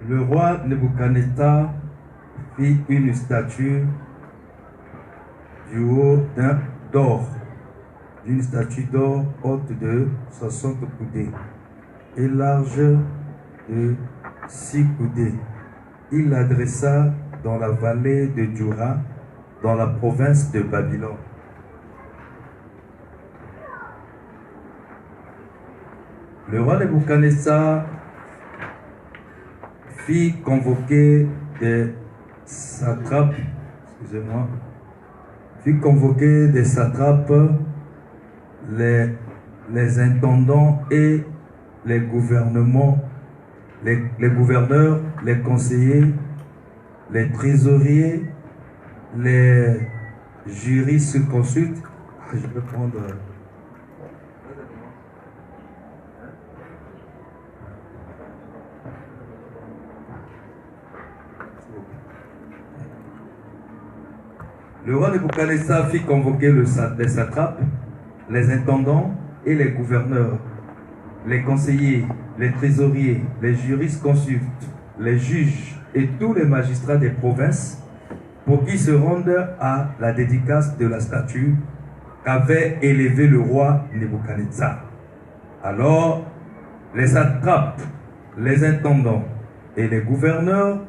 Le roi Nebuchadnezzar fit une statue du haut d'or, d'une statue d'or haute de 60 coudées et large de 6 coudées. Il l'adressa dans la vallée de Dura, dans la province de Babylone. Le roi Nebuchadnezzar fit convoquer des satrapes, les intendants et les gouvernements, les gouverneurs, les conseillers, les trésoriers, les jurisconsultes. Je vais prendre... Le roi Nebuchadnezzar fit convoquer les satrapes, les intendants et les gouverneurs, les conseillers, les trésoriers, les jurisconsultes, les juges et tous les magistrats des provinces pour qu'ils se rendent à la dédicace de la statue qu'avait élevée le roi Nebuchadnezzar. Alors, les satrapes, les intendants et les gouverneurs,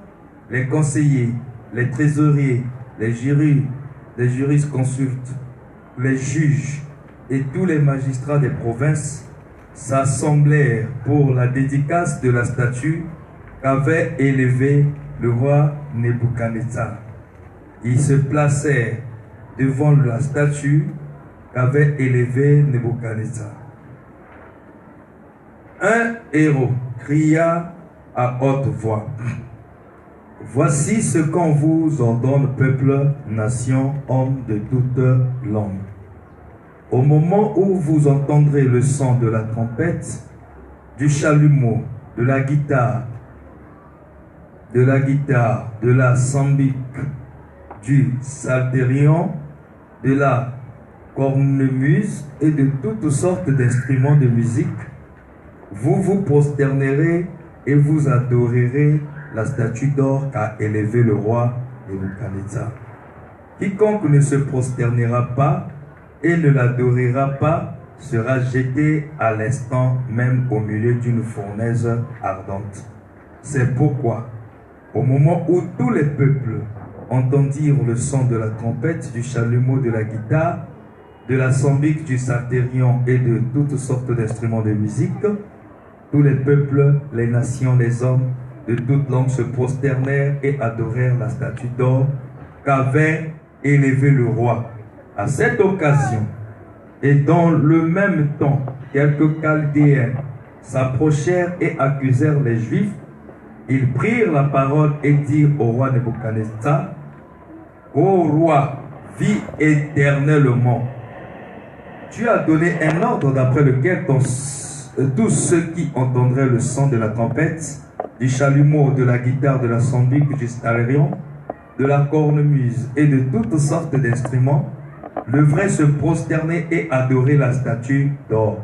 les conseillers, les trésoriers, les jurisconsultes, les juges et tous les magistrats des provinces s'assemblèrent pour la dédicace de la statue qu'avait élevée le roi Nebuchadnezzar. Ils se placèrent devant la statue qu'avait élevée Nebuchadnezzar. Un héros cria à haute voix: voici ce qu'on vous ordonne, peuple, nation, hommes de toute langue. Au moment où vous entendrez le son de la trompette, du chalumeau, de la guitare, de la sambique, du psalterion, de la cornemuse et de toutes sortes d'instruments de musique, vous vous prosternerez et vous adorerez la statue d'or qu'a élevée le roi Nebuchadnezzar. Quiconque ne se prosternera pas et ne l'adorera pas sera jeté à l'instant même au milieu d'une fournaise ardente. C'est pourquoi, au moment où tous les peuples entendirent le son de la trompette, du chalumeau, de la guitare, de la sambique, du psalterion et de toutes sortes d'instruments de musique, tous les peuples, les nations, les hommes de toutes langues se prosternèrent et adorèrent la statue d'or qu'avait élevée le roi. À cette occasion, et dans le même temps, quelques Chaldéens s'approchèrent et accusèrent les Juifs. Ils prirent la parole et dirent au roi Nebuchadnezzar: ô roi, vis éternellement. Tu as donné un ordre d'après lequel tous ceux qui entendraient le son de la trompette, du chalumeau, de la guitare, de la sambique, du psalterion, de la cornemuse et de toutes sortes d'instruments devraient se prosterner et adorer la statue d'or,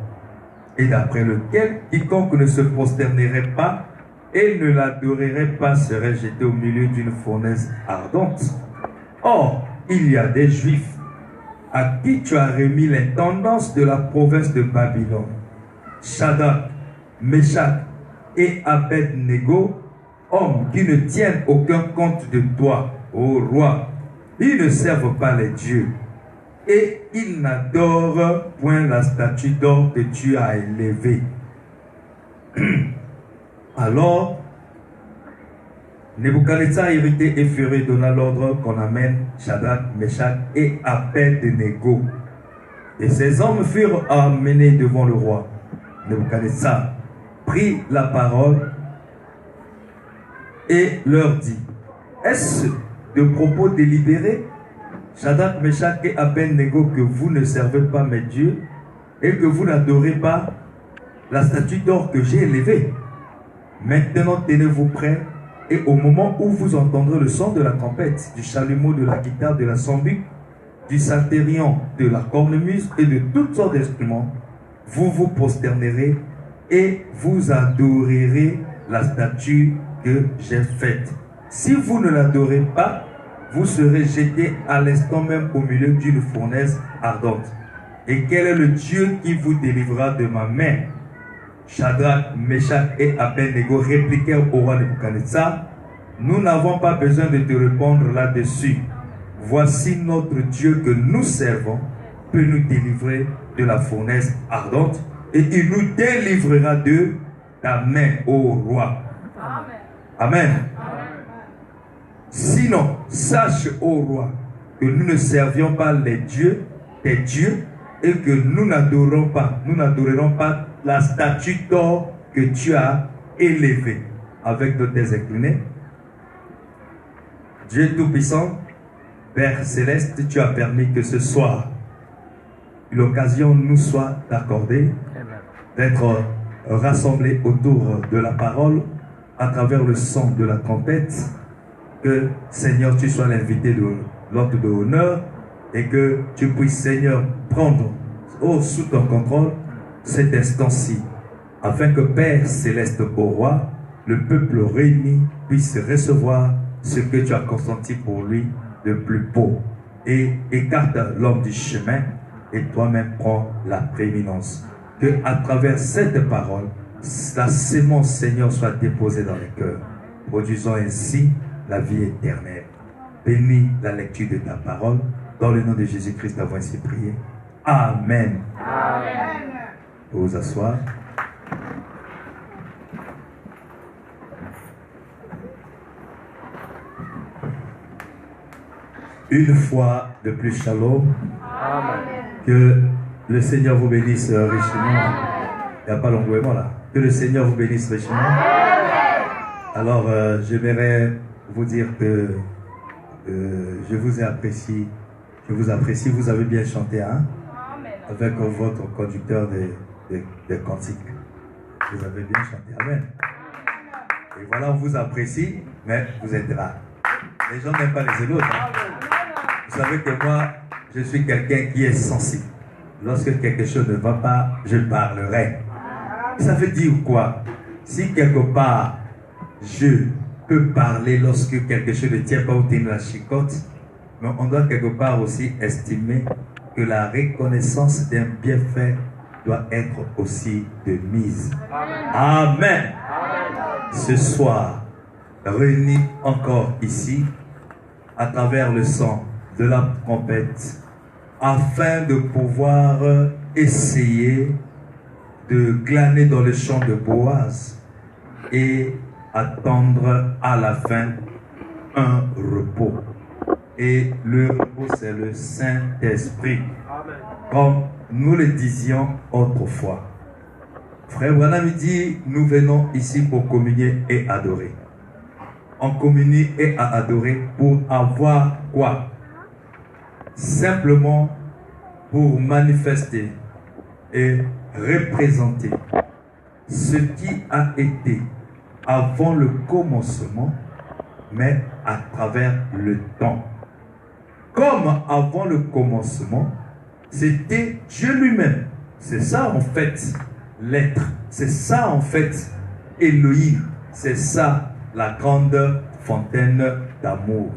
et d'après lequel quiconque ne se prosternerait pas et ne l'adorerait pas serait jeté au milieu d'une fournaise ardente. Or, il y a des Juifs à qui tu as remis l'intendance de la province de Babylone, Shadrach, Meshach et Abed-Nego, hommes qui ne tiennent aucun compte de toi, ô roi. Ils ne servent pas les dieux et ils n'adorent point la statue d'or que tu as élevée. Alors, Nebuchadnezzar, irrité et furieux, donna l'ordre qu'on amène Shadrach, Meshach et Abed-Nego. Et ces hommes furent amenés devant le roi. Nebuchadnezzar prit la parole et leur dit: est-ce de propos délibérés, Shadrach, Meshach et Abed-Nego, que vous ne servez pas mes dieux et que vous n'adorez pas la statue d'or que j'ai élevée? Maintenant, tenez-vous prêts, et au moment où vous entendrez le son de la trompette, du chalumeau, de la guitare, de la sambique, du psalterion, de la cornemuse et de toutes sortes d'instruments, vous vous prosternerez et vous adorerez la statue que j'ai faite. Si vous ne l'adorez pas, vous serez jetés à l'instant même au milieu d'une fournaise ardente. Et quel est le Dieu qui vous délivrera de ma main? Shadrach, Meshach et Abednego répliquèrent au roi Nebuchadnezzar: nous n'avons pas besoin de te répondre là-dessus. Voici notre Dieu que nous servons peut nous délivrer de la fournaise ardente et il nous délivrera de ta main, ô roi. Amen. Sinon, sache, ô roi, que nous ne servions pas les dieux, tes dieux, et que nous n'adorerons pas la statue d'or que tu as élevée. Avec nos têtes inclinées. Dieu Tout-Puissant, Père Céleste, tu as permis que ce soir, l'occasion nous soit accordée d'être rassemblés autour de la parole à travers le son de la trompette. Que, Seigneur, tu sois l'invité de l'hôte de honneur et que tu puisses, Seigneur, prendre sous ton contrôle cet instant-ci, afin que, Père Céleste, au roi, le peuple réuni puisse recevoir ce que tu as consenti pour lui de plus beau. Et écarte l'homme du chemin et toi-même prends la prééminence. Que à travers cette parole, la sémence, Seigneur, soit déposée dans les cœurs, produisant ainsi la vie éternelle. Bénis la lecture de ta parole. Dans le nom de Jésus-Christ, avons ainsi prié. Amen. Amen. Vous vous asseoir. Une fois de plus, shalom. Amen. Que le Seigneur vous bénisse richement. Il n'y a pas l'engouement là. Que le Seigneur vous bénisse richement. Amen. Alors, j'aimerais vous dire que je vous apprécie. Je vous apprécie. Vous avez bien chanté, hein? Amen. Avec votre conducteur des cantiques. Vous avez bien chanté. Amen. Et voilà, on vous apprécie, mais vous êtes là. Les gens n'aiment pas les autres. Hein? Vous savez que moi, je suis quelqu'un qui est sensible. Lorsque quelque chose ne va pas, je parlerai. Ça veut dire quoi? Si quelque part, je peux parler lorsque quelque chose ne tient pas au tenir la chicote, mais on doit quelque part aussi estimer que la reconnaissance d'un bienfait doit être aussi de mise. Amen. Amen. Ce soir, réunis encore ici, à travers le son de la trompette, afin de pouvoir essayer de glaner dans le champ de Boaz et attendre à la fin un repos. Et le repos, c'est le Saint-Esprit. Comme nous le disions autrefois. Frère Branham dit, nous venons ici pour communier et adorer. On communie et à adorer pour avoir quoi? Simplement pour manifester et représenter ce qui a été avant le commencement, mais à travers le temps. Comme avant le commencement, c'était Dieu lui-même. C'est ça en fait l'être. C'est ça en fait Elohim. C'est ça la grande fontaine d'amour.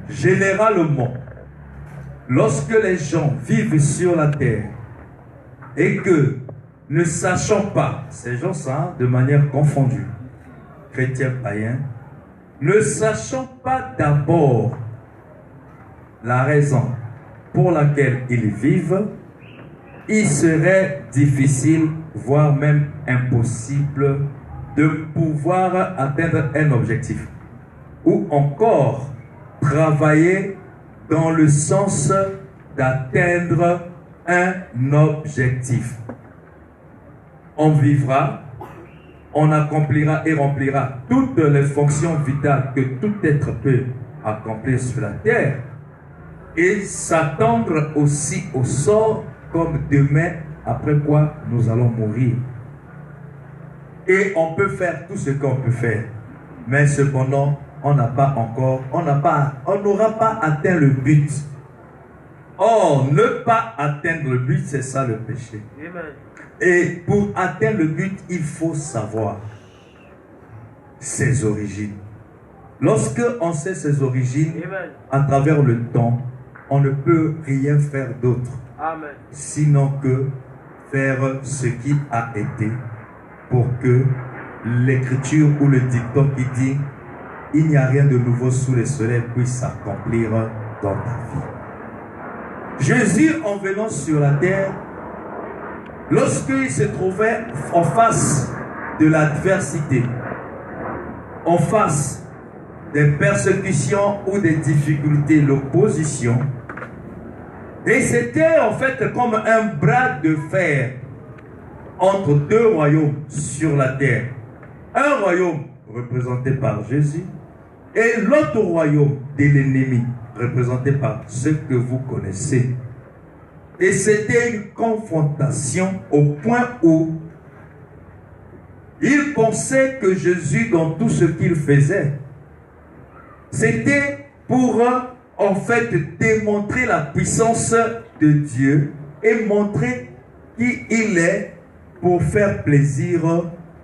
Généralement, lorsque les gens vivent sur la terre et que ne sachant pas, ces gens ça de manière confondue, chrétiens, païens, ne sachant pas d'abord la raison pour laquelle ils vivent, il serait difficile, voire même impossible, de pouvoir atteindre un objectif. Ou encore, travailler dans le sens d'atteindre un objectif. On vivra, on accomplira et remplira toutes les fonctions vitales que tout être peut accomplir sur la terre et s'attendre aussi au sort comme demain, après quoi nous allons mourir. Et on peut faire tout ce qu'on peut faire, mais cependant, on n'aura pas atteint le but. Or, ne pas atteindre le but, c'est ça le péché. Et pour atteindre le but, il faut savoir. ses origines. Lorsque on sait ses origines, Amen. à travers le temps, on ne peut rien faire d'autre, Amen. sinon que faire ce qui a été, pour que l'écriture ou le dicton qui dit « Il n'y a rien de nouveau sous le soleil » puisse s'accomplir dans ta vie. Jésus, en venant sur la terre, lorsqu'il se trouvait en face de l'adversité, en face des persécutions ou des difficultés, l'opposition, et c'était en fait comme un bras de fer entre deux royaumes sur la terre. Un royaume représenté par Jésus et l'autre royaume de l'ennemi représenté par ceux que vous connaissez. Et c'était une confrontation au point où il pensait que Jésus, dans tout ce qu'il faisait, c'était pour en fait démontrer la puissance de Dieu et montrer qui il est pour faire plaisir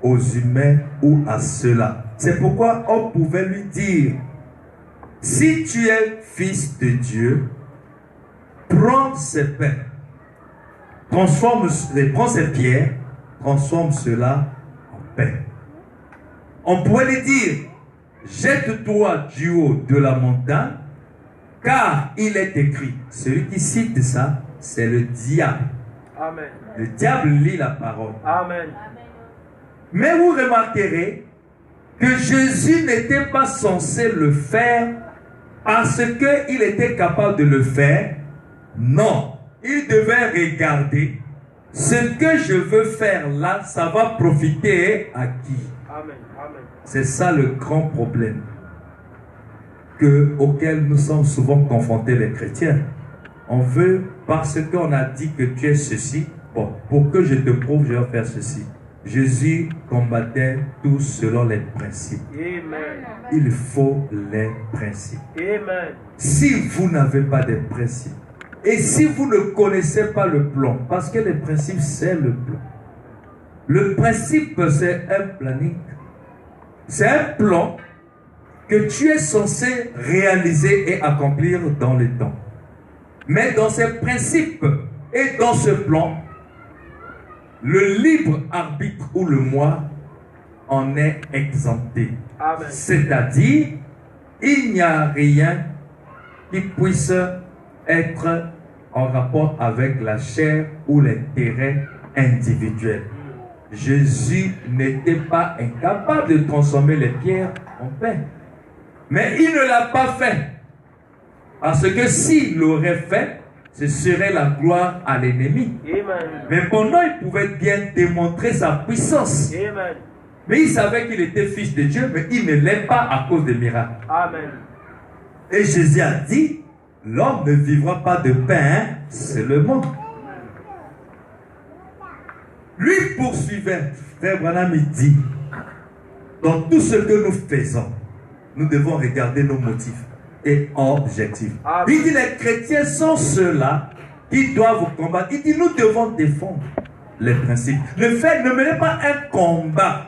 aux humains ou à ceux-là. C'est pourquoi on pouvait lui dire, si tu es fils de Dieu, prends ces pains, prends ces pierres, transforme cela en pain. On pourrait lui dire, jette-toi du haut de la montagne, car il est écrit. Celui qui cite ça, c'est le diable. Amen. Le diable lit la parole. Amen. Mais vous remarquerez que Jésus n'était pas censé le faire parce qu'il était capable de le faire. Non, il devait regarder ce que je veux faire là, ça va profiter à qui? Amen. Amen. C'est ça le grand problème auquel nous sommes souvent confrontés les chrétiens. On veut, parce qu'on a dit que tu es ceci, bon, pour que je te prouve, je vais faire ceci. Jésus combattait tout selon les principes. Amen. Il faut les principes. Amen. Si vous n'avez pas de principes, et si vous ne connaissez pas le plan, parce que les principes, c'est le plan. Le principe, c'est un planning. C'est un plan que tu es censé réaliser et accomplir dans le temps. Mais dans ces principes et dans ce plan, le libre arbitre ou le moi en est exempté. C'est-à-dire, il n'y a rien qui puisse être en rapport avec la chair ou l'intérêt individuel. Jésus n'était pas incapable de transformer les pierres en pain. Mais il ne l'a pas fait. Parce que s'il l'aurait fait, ce serait la gloire à l'ennemi. Mais pendant, il pouvait bien démontrer sa puissance. Amen. Mais il savait qu'il était fils de Dieu, mais il ne l'est pas à cause des miracles. Amen. Et Jésus a dit, l'homme ne vivra pas de pain seulement. Lui poursuivait, frère Branham dit, dans tout ce que nous faisons, nous devons regarder nos motifs et objectifs. Amen. Il dit, les chrétiens sont ceux-là qui doivent combattre. Il dit, nous devons défendre les principes. Le fait, ne menez pas un combat.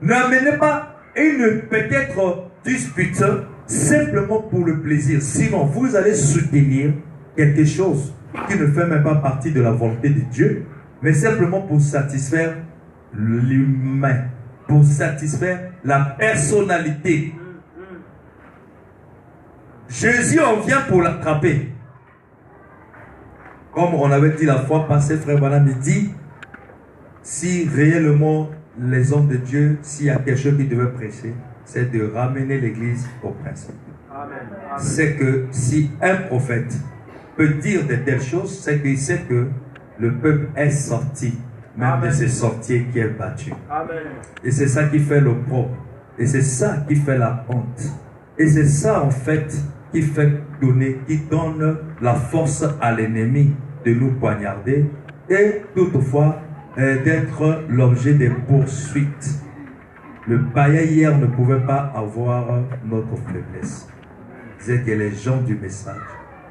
N'amenez pas une peut-être dispute simplement pour le plaisir. Sinon, vous allez soutenir quelque chose qui ne fait même pas partie de la volonté de Dieu, mais simplement pour satisfaire l'humain, pour satisfaire la personnalité. Jésus en vient pour l'attraper. Comme on avait dit la fois passée, frère Branham dit, si réellement les hommes de Dieu, s'il y a quelque chose qui devait prêcher, c'est de ramener l'église au principe. C'est que si un prophète peut dire de telles choses, c'est qu'il sait que le peuple est sorti, même de ce sorcier qui est battu. Amen. Et c'est ça qui fait l'opprobre. Et c'est ça qui fait la honte. Et c'est ça en fait qui donne la force à l'ennemi de nous poignarder et toutefois d'être l'objet des poursuites. Le païen hier ne pouvait pas avoir notre faiblesse. C'est que les gens du message.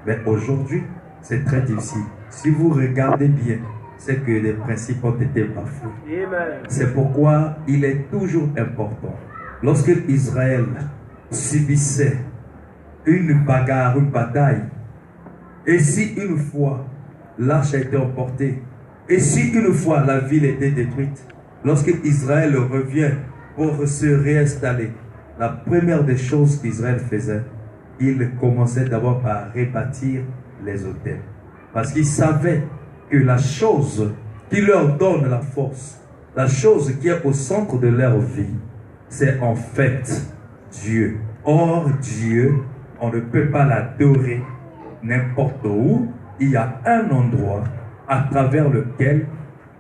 Mais aujourd'hui, c'est très difficile. Si vous regardez bien, c'est que les principes ont été bafoués. C'est pourquoi il est toujours important lorsque Israël subissait une bagarre, une bataille, et si une fois l'arche a été emportée, et si une fois la ville était détruite, lorsque Israël revient pour se réinstaller, la première des choses qu'Israël faisait, il commençait d'abord par rebâtir les autels. Parce qu'il savait que la chose qui leur donne la force, la chose qui est au centre de leur vie, c'est en fait Dieu. Or, Dieu, on ne peut pas l'adorer n'importe où. Il y a un endroit à travers lequel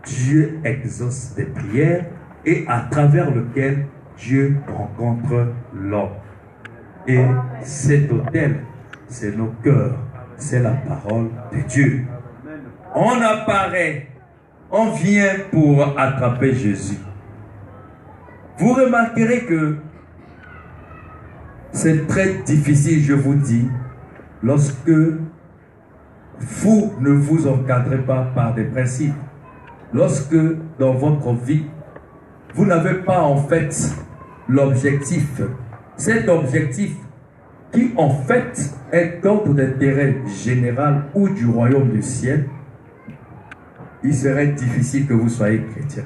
Dieu exauce des prières et à travers lequel Dieu rencontre l'homme. Et cet autel, c'est nos cœurs, c'est la parole de Dieu. On apparaît, on vient pour attraper Jésus. Vous remarquerez que c'est très difficile, je vous dis, lorsque vous ne vous encadrez pas par des principes. Lorsque dans votre vie, vous n'avez pas en fait l'objectif. Cet objectif qui en fait est d'ordre d'intérêt général ou du royaume du ciel, il serait difficile que vous soyez chrétien.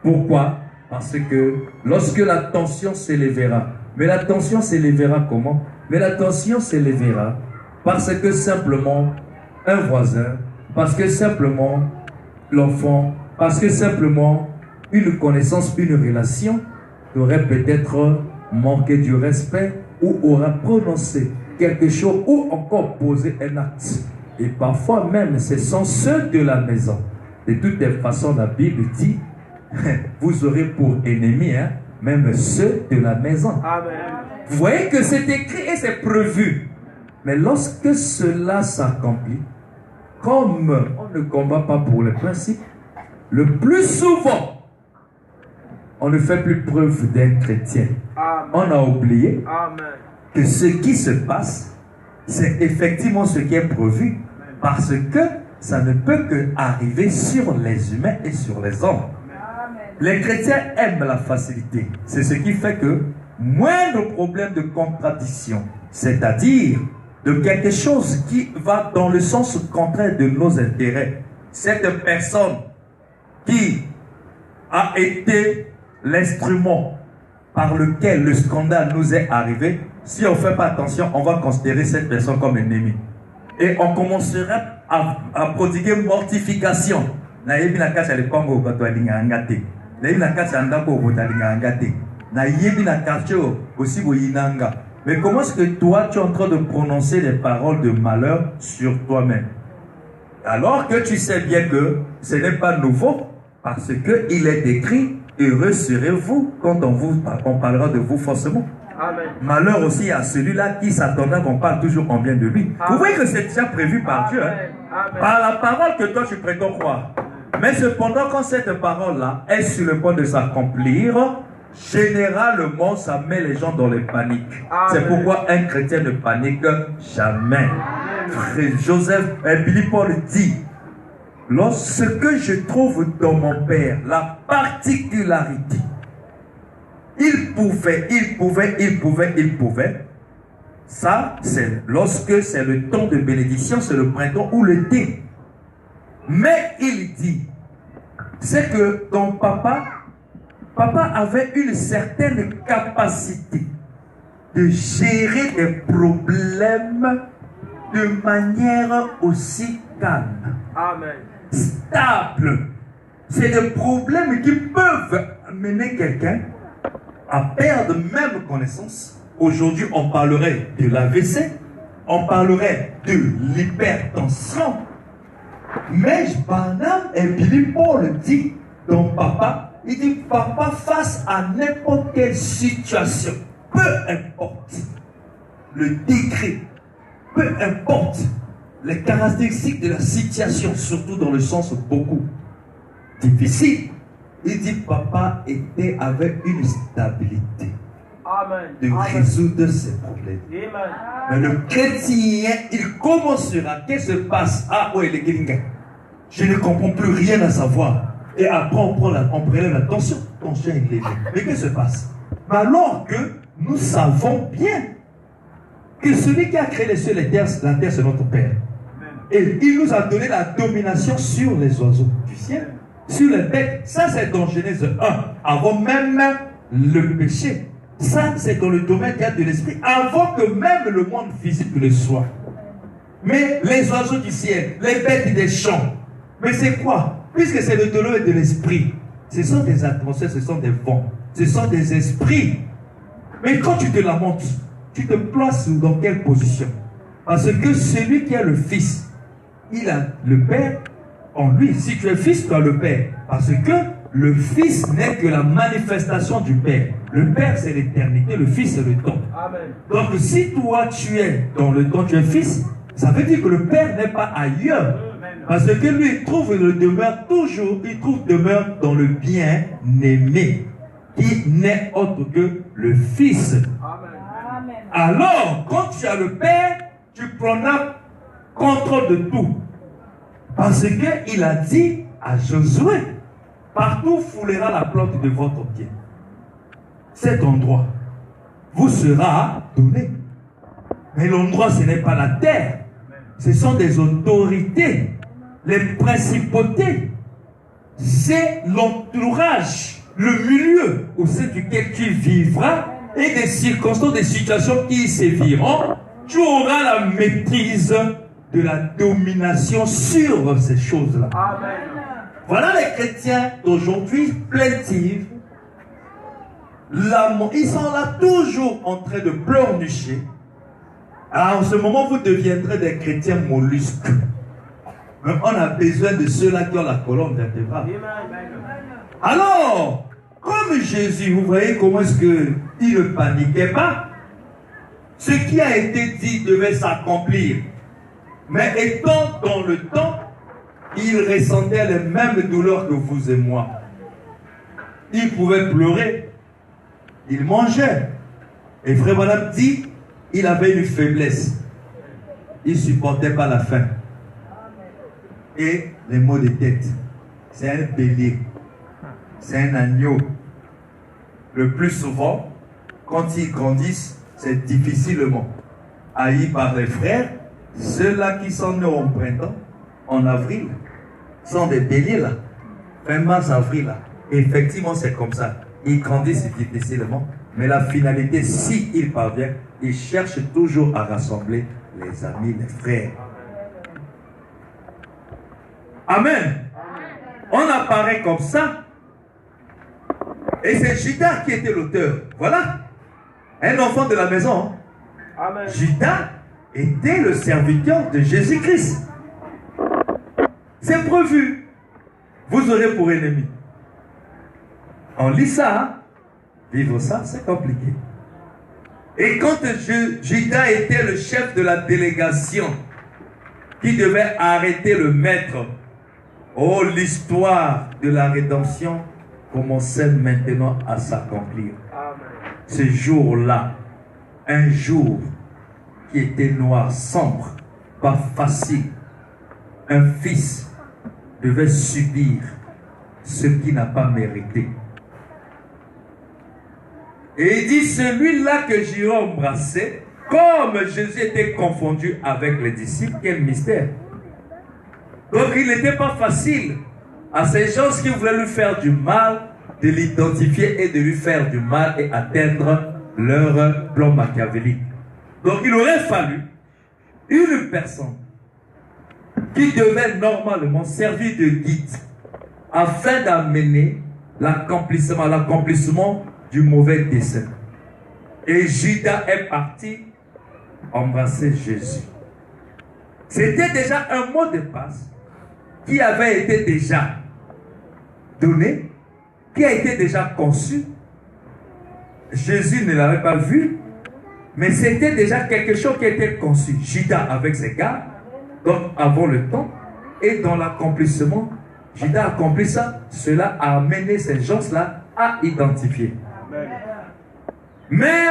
Pourquoi? Parce que lorsque la tension s'élèvera, mais la tension s'élèvera comment? Mais la tension s'élèvera parce que simplement un voisin, parce que simplement l'enfant, parce que simplement une connaissance, une relation aurait peut-être manqué du respect ou aura prononcé quelque chose ou encore posé un acte. Et parfois même, ce sont ceux de la maison. De toutes les façons, la Bible dit, vous aurez pour ennemis, même ceux de la maison. Amen. Vous voyez que c'est écrit et c'est prévu. Mais lorsque cela s'accomplit, comme on ne combat pas pour les principes, le plus souvent, on ne fait plus preuve d'un chrétien. Amen. On a oublié Amen. que ce qui se passe, c'est effectivement ce qui est prévu, parce que ça ne peut que arriver sur les humains et sur les hommes. Les chrétiens aiment la facilité. C'est ce qui fait que moins de problèmes de contradiction, c'est-à-dire de quelque chose qui va dans le sens contraire de nos intérêts. Cette personne qui a été l'instrument par lequel le scandale nous est arrivé, si on ne fait pas attention, on va considérer cette personne comme ennemie. Et on commencera à prodiguer mortification. Mais comment est-ce que toi, tu es en train de prononcer des paroles de malheur sur toi-même? Alors que tu sais bien que ce n'est pas nouveau, parce qu'il est écrit, heureux serez-vous quand on parlera de vous forcément. Amen. Malheur aussi à celui-là qui s'attendra qu'on parle toujours en bien de lui. Amen. Vous voyez que c'est déjà prévu par Dieu, par la parole que toi tu prétends croire. Mais cependant, quand cette parole-là est sur le point de s'accomplir, généralement, ça met les gens dans les paniques. C'est pourquoi un chrétien ne panique jamais. Frère Joseph, Billy Paul dit, lorsque je trouve dans mon père la particularité, il pouvait. Ça, c'est lorsque c'est le temps de bénédiction, c'est le printemps ou l'été. Mais il dit, c'est que ton papa avait une certaine capacité de gérer des problèmes de manière aussi calme, Amen. stable. C'est des problèmes qui peuvent amener quelqu'un à perdre même connaissance. Aujourd'hui, on parlerait de l'AVC, on parlerait de l'hypertension. Mais Barnum et Billy Paul dit, ton papa, il dit, papa, face à n'importe quelle situation, peu importe le degré, peu importe les caractéristiques de la situation, surtout dans le sens beaucoup difficile, il dit, papa avait une stabilité. Amen. De résoudre ces problèmes. Amen. Mais le chrétien, il commencera. Qu'est-ce qui se passe? Ah, oui, les gringas. Je ne comprends plus rien à savoir. Et après, on prélève la tension. Tension est levée. Mais qu'est-ce qui se passe? Mais alors que nous savons bien que celui qui a créé les cieux et la terre, c'est notre Père. Et il nous a donné la domination sur les oiseaux du ciel, sur les bêtes. Ça, c'est dans Genèse 1, avant même le péché. Ça, c'est dans le domaine de l'esprit, avant que même le monde physique le soit. Mais les oiseaux du ciel, les bêtes des champs, mais c'est quoi? Puisque c'est le domaine de l'esprit, ce sont des atmosphères, ce sont des vents, ce sont des esprits. Mais quand tu te lamentes, tu te places dans quelle position? Parce que celui qui a le Fils, il a le Père en lui. Si tu es Fils, tu as le Père. Parce que le Fils n'est que la manifestation du Père. Le Père, c'est l'éternité, le Fils, c'est le temps. Amen. Donc, si toi, tu es dans le temps, tu es Fils, ça veut dire que le Père n'est pas ailleurs. Parce que lui, il trouve le demeure toujours, il trouve demeure dans le bien-aimé, qui n'est autre que le Fils. Amen. Alors, quand tu as le Père, tu prendras contrôle de tout. Parce qu'il a dit à Josué, partout foulera la plante de votre pied. Cet endroit vous sera donné. Mais l'endroit, ce n'est pas la terre. Ce sont des autorités, les principautés. C'est l'entourage, le milieu au sein duquel tu vivras et des circonstances, des situations qui y séviront. Tu auras la maîtrise de la domination sur ces choses-là. Amen. Voilà les chrétiens d'aujourd'hui plaintifs. Ils sont là toujours en train de pleurnicher. Alors en ce moment, vous deviendrez des chrétiens mollusques. Mais on a besoin de ceux-là qui ont la colonne vertébrale. Alors, comme Jésus, vous voyez comment est-ce qu'il ne paniquait pas. Ce qui a été dit devait s'accomplir. Mais étant dans le temps, il ressentait les mêmes douleurs que vous et moi. Il pouvait pleurer. Il mangeait. Et Frère Madame dit, il avait une faiblesse. Il ne supportait pas la faim. Et les maux de tête. C'est un bélier. C'est un agneau. Le plus souvent, quand ils grandissent, c'est difficilement haï par les frères. Ceux-là qui sont nés en printemps, en avril, sont des béliers là. Fin mars, avril là. Effectivement, c'est comme ça. Ils grandissent difficilement. Mais la finalité, s'ils parviennent, ils cherchent toujours à rassembler les amis, les frères. Amen. On apparaît comme ça. Et c'est Judas qui était l'auteur. Voilà. Un enfant de la maison. Amen. Judas était le serviteur de Jésus-Christ. C'est prévu. Vous aurez pour ennemi. On lit ça. Hein? Vivre ça, c'est compliqué. Et quand Judas était le chef de la délégation qui devait arrêter le maître, oh, l'histoire de la rédemption commençait maintenant à s'accomplir. Ce jour-là, un jour qui était noir, sombre, pas facile, un fils devait subir ce qu'il n'a pas mérité. Et il dit, celui-là que j'irai embrasser, comme Jésus était confondu avec les disciples, quel mystère. Donc il n'était pas facile à ces gens qui voulaient lui faire du mal, de l'identifier et de lui faire du mal et atteindre leur plan machiavélique. Donc il aurait fallu une personne qui devait normalement servir de guide afin d'amener l'accomplissement du mauvais dessein. Et Judas est parti embrasser Jésus. C'était déjà un mot de passe qui avait été déjà donné, qui a été déjà conçu. Jésus ne l'avait pas vu, mais c'était déjà quelque chose qui était conçu. Judas avec ses gars, donc avant le temps, et dans l'accomplissement, Judas a accompli ça. Cela a amené ces gens-là à identifier. Mais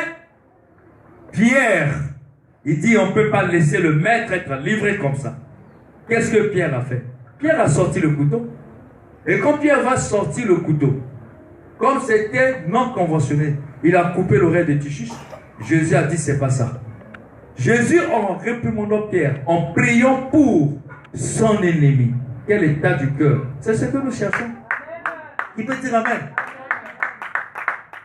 Pierre, il dit on ne peut pas laisser le maître être livré comme ça. Qu'est-ce que Pierre a fait? Pierre a sorti le couteau. Et quand Pierre va sortir le couteau, comme c'était non conventionnel, il a coupé l'oreille de Tichiche. Jésus a dit, c'est pas ça. Jésus, en réprimandant Pierre, en priant pour son ennemi, quel état du cœur? C'est ce que nous cherchons. Qui peut dire amen?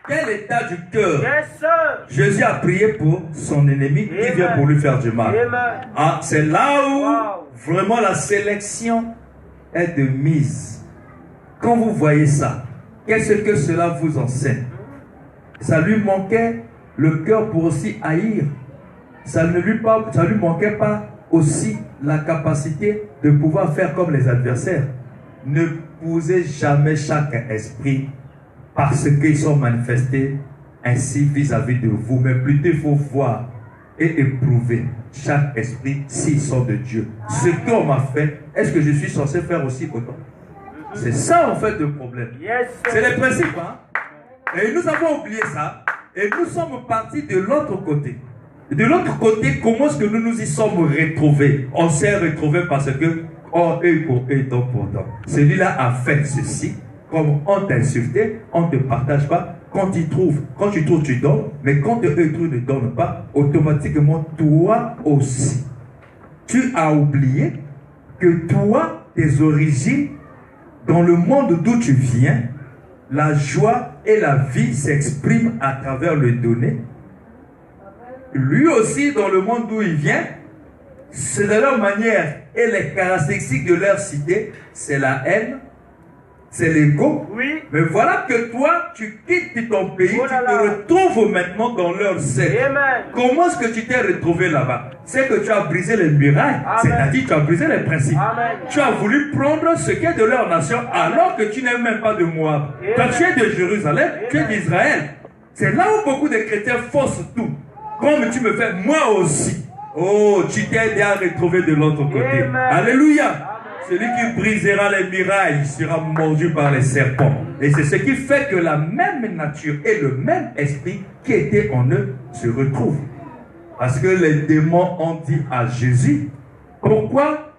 Quel état du cœur? Yes, sir. Jésus a prié pour son ennemi qui vient pour lui faire du mal. Amen. Ah, c'est là où vraiment la sélection est de mise. Quand vous voyez ça, qu'est-ce que cela vous enseigne? Ça lui manquait le cœur pour aussi haïr. Ça ne lui manquait pas aussi la capacité de pouvoir faire comme les adversaires. Ne posez jamais chaque esprit parce qu'ils sont manifestés ainsi vis-à-vis de vous, mais plutôt il faut voir et éprouver chaque esprit s'ils sont de Dieu. Ce qu'on m'a fait, est-ce que je suis censé faire aussi autant? C'est ça en fait le problème. C'est le principe, hein? Et nous avons oublié ça et nous sommes partis de l'autre côté. De l'autre côté, comment est-ce que nous nous y sommes retrouvés? On s'est retrouvés parce que, oh, œil pour œil, dent pour dent. Celui-là a fait ceci. Comme on t'insultait, on ne te partage pas. Quand tu trouves, tu donnes. Mais quand eux ne donnent pas, automatiquement, toi aussi. Tu as oublié que toi, tes origines, dans le monde d'où tu viens, la joie et la vie s'expriment à travers le donné. Lui aussi, dans le monde d'où il vient, c'est de leur manière et les caractéristiques de leur cité, c'est la haine, c'est l'ego. Oui. Mais voilà que toi, tu quittes ton pays, tu te retrouves maintenant dans leur cercle. Comment est-ce que tu t'es retrouvé là-bas? C'est que tu as brisé les murailles, c'est-à-dire tu as brisé les principes. Amen. Tu as voulu prendre ce qui est de leur nation alors que tu n'es même pas de Moab. Toi, tu es de Jérusalem, tu es d'Israël. C'est là où beaucoup de chrétiens forcent tout. Comme tu me fais, moi aussi. Oh, tu t'es aidé à retrouver de l'autre côté. Amen. Alléluia. Celui qui brisera les murailles sera mordu par les serpents. Et c'est ce qui fait que la même nature et le même esprit qui était en eux se retrouvent. Parce que les démons ont dit à Jésus, pourquoi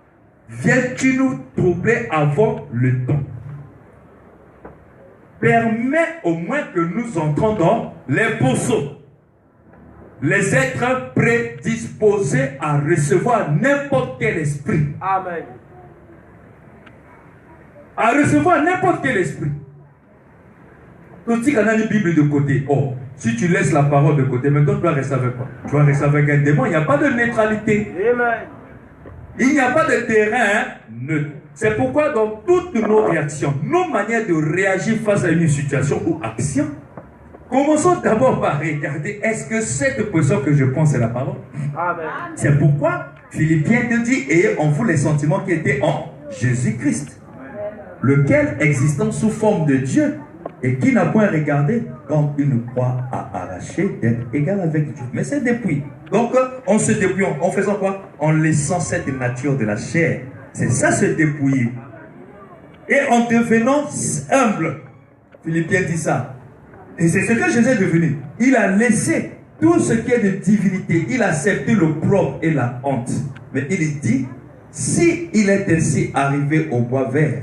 viens-tu nous troubler avant le temps? Permets au moins que nous entrons dans les pourceaux. Les êtres prédisposés à recevoir n'importe quel esprit. Amen. À recevoir n'importe quel esprit. Donc, si on a une Bible de côté, oh, si tu laisses la parole de côté, maintenant tu vas rester avec quoi? Tu vas rester avec un démon. Il n'y a pas de neutralité. Amen. Il n'y a pas de terrain neutre. C'est pourquoi dans toutes nos réactions, nos manières de réagir face à une situation ou action, commençons d'abord par regarder, est-ce que cette position que je pense est la parole? Amen. C'est pourquoi Philippiens te dit, ayez en vous les sentiments qui étaient en Jésus-Christ, lequel existant sous forme de Dieu et qui n'a point regardé comme une croix à arracher d'être égal avec Dieu. Mais c'est dépouillé. Donc, on se dépouille en faisant quoi? En laissant cette nature de la chair. C'est ça se dépouiller. Et en devenant humble. Philippiens dit ça. Et c'est ce que Jésus est devenu. Il a laissé tout ce qui est de divinité. Il a accepté l'opprobre et la honte. Mais il dit, si il est ainsi arrivé au bois vert,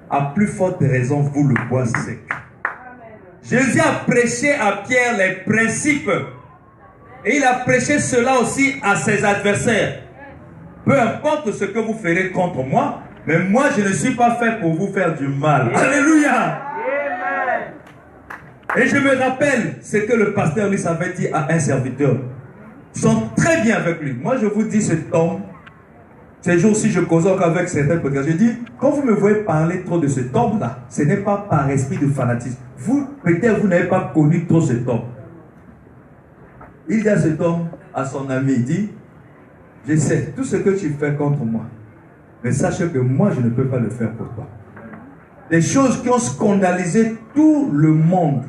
à plus forte raison, vous le bois sec. Amen. Jésus a prêché à Pierre les principes. Et il a prêché cela aussi à ses adversaires. Peu importe ce que vous ferez contre moi, mais moi je ne suis pas fait pour vous faire du mal. Amen. Alléluia. Amen. Et je me rappelle ce que le pasteur lui avait dit à un serviteur. Ils sont très bien avec lui. Moi je vous dis, cet homme, ces jours-ci, je cause encore avec certains podcasts. Je dis, quand vous me voyez parler trop de cet homme-là, ce n'est pas par esprit de fanatisme. Vous, peut-être, vous n'avez pas connu trop cet homme. Il dit à cet homme, à son ami, il dit, je sais tout ce que tu fais contre moi, mais sache que moi, je ne peux pas le faire pour toi. Des choses qui ont scandalisé tout le monde.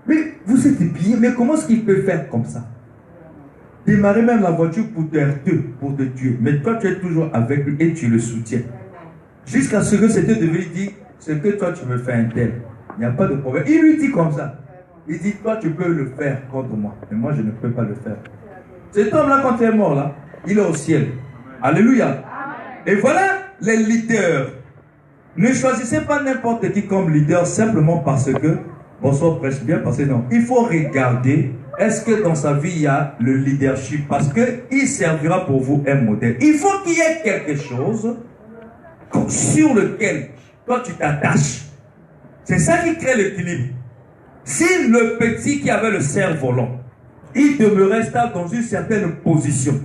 Mais vous êtes pillé, mais comment est-ce qu'il peut faire comme ça? Démarrer même la voiture pour te tuer. Mais toi, tu es toujours avec lui et tu le soutiens. Jusqu'à ce que c'était devenu dit, ce que toi, tu me fais un tel. Il n'y a pas de problème. Il lui dit comme ça. Il dit, toi, tu peux le faire contre moi. Mais moi, je ne peux pas le faire. Cet homme-là, quand il est mort, là, il est au ciel. Alléluia. Et voilà les leaders. Ne choisissez pas n'importe qui comme leader simplement parce que Bonsoir, prêche bien, parce que non. Il faut regarder, est-ce que dans sa vie, il y a le leadership? Parce qu'il servira pour vous un modèle. Il faut qu'il y ait quelque chose sur lequel toi tu t'attaches. C'est ça qui crée l'équilibre. Si le petit qui avait le cerf-volant, il demeurait stable dans une certaine position,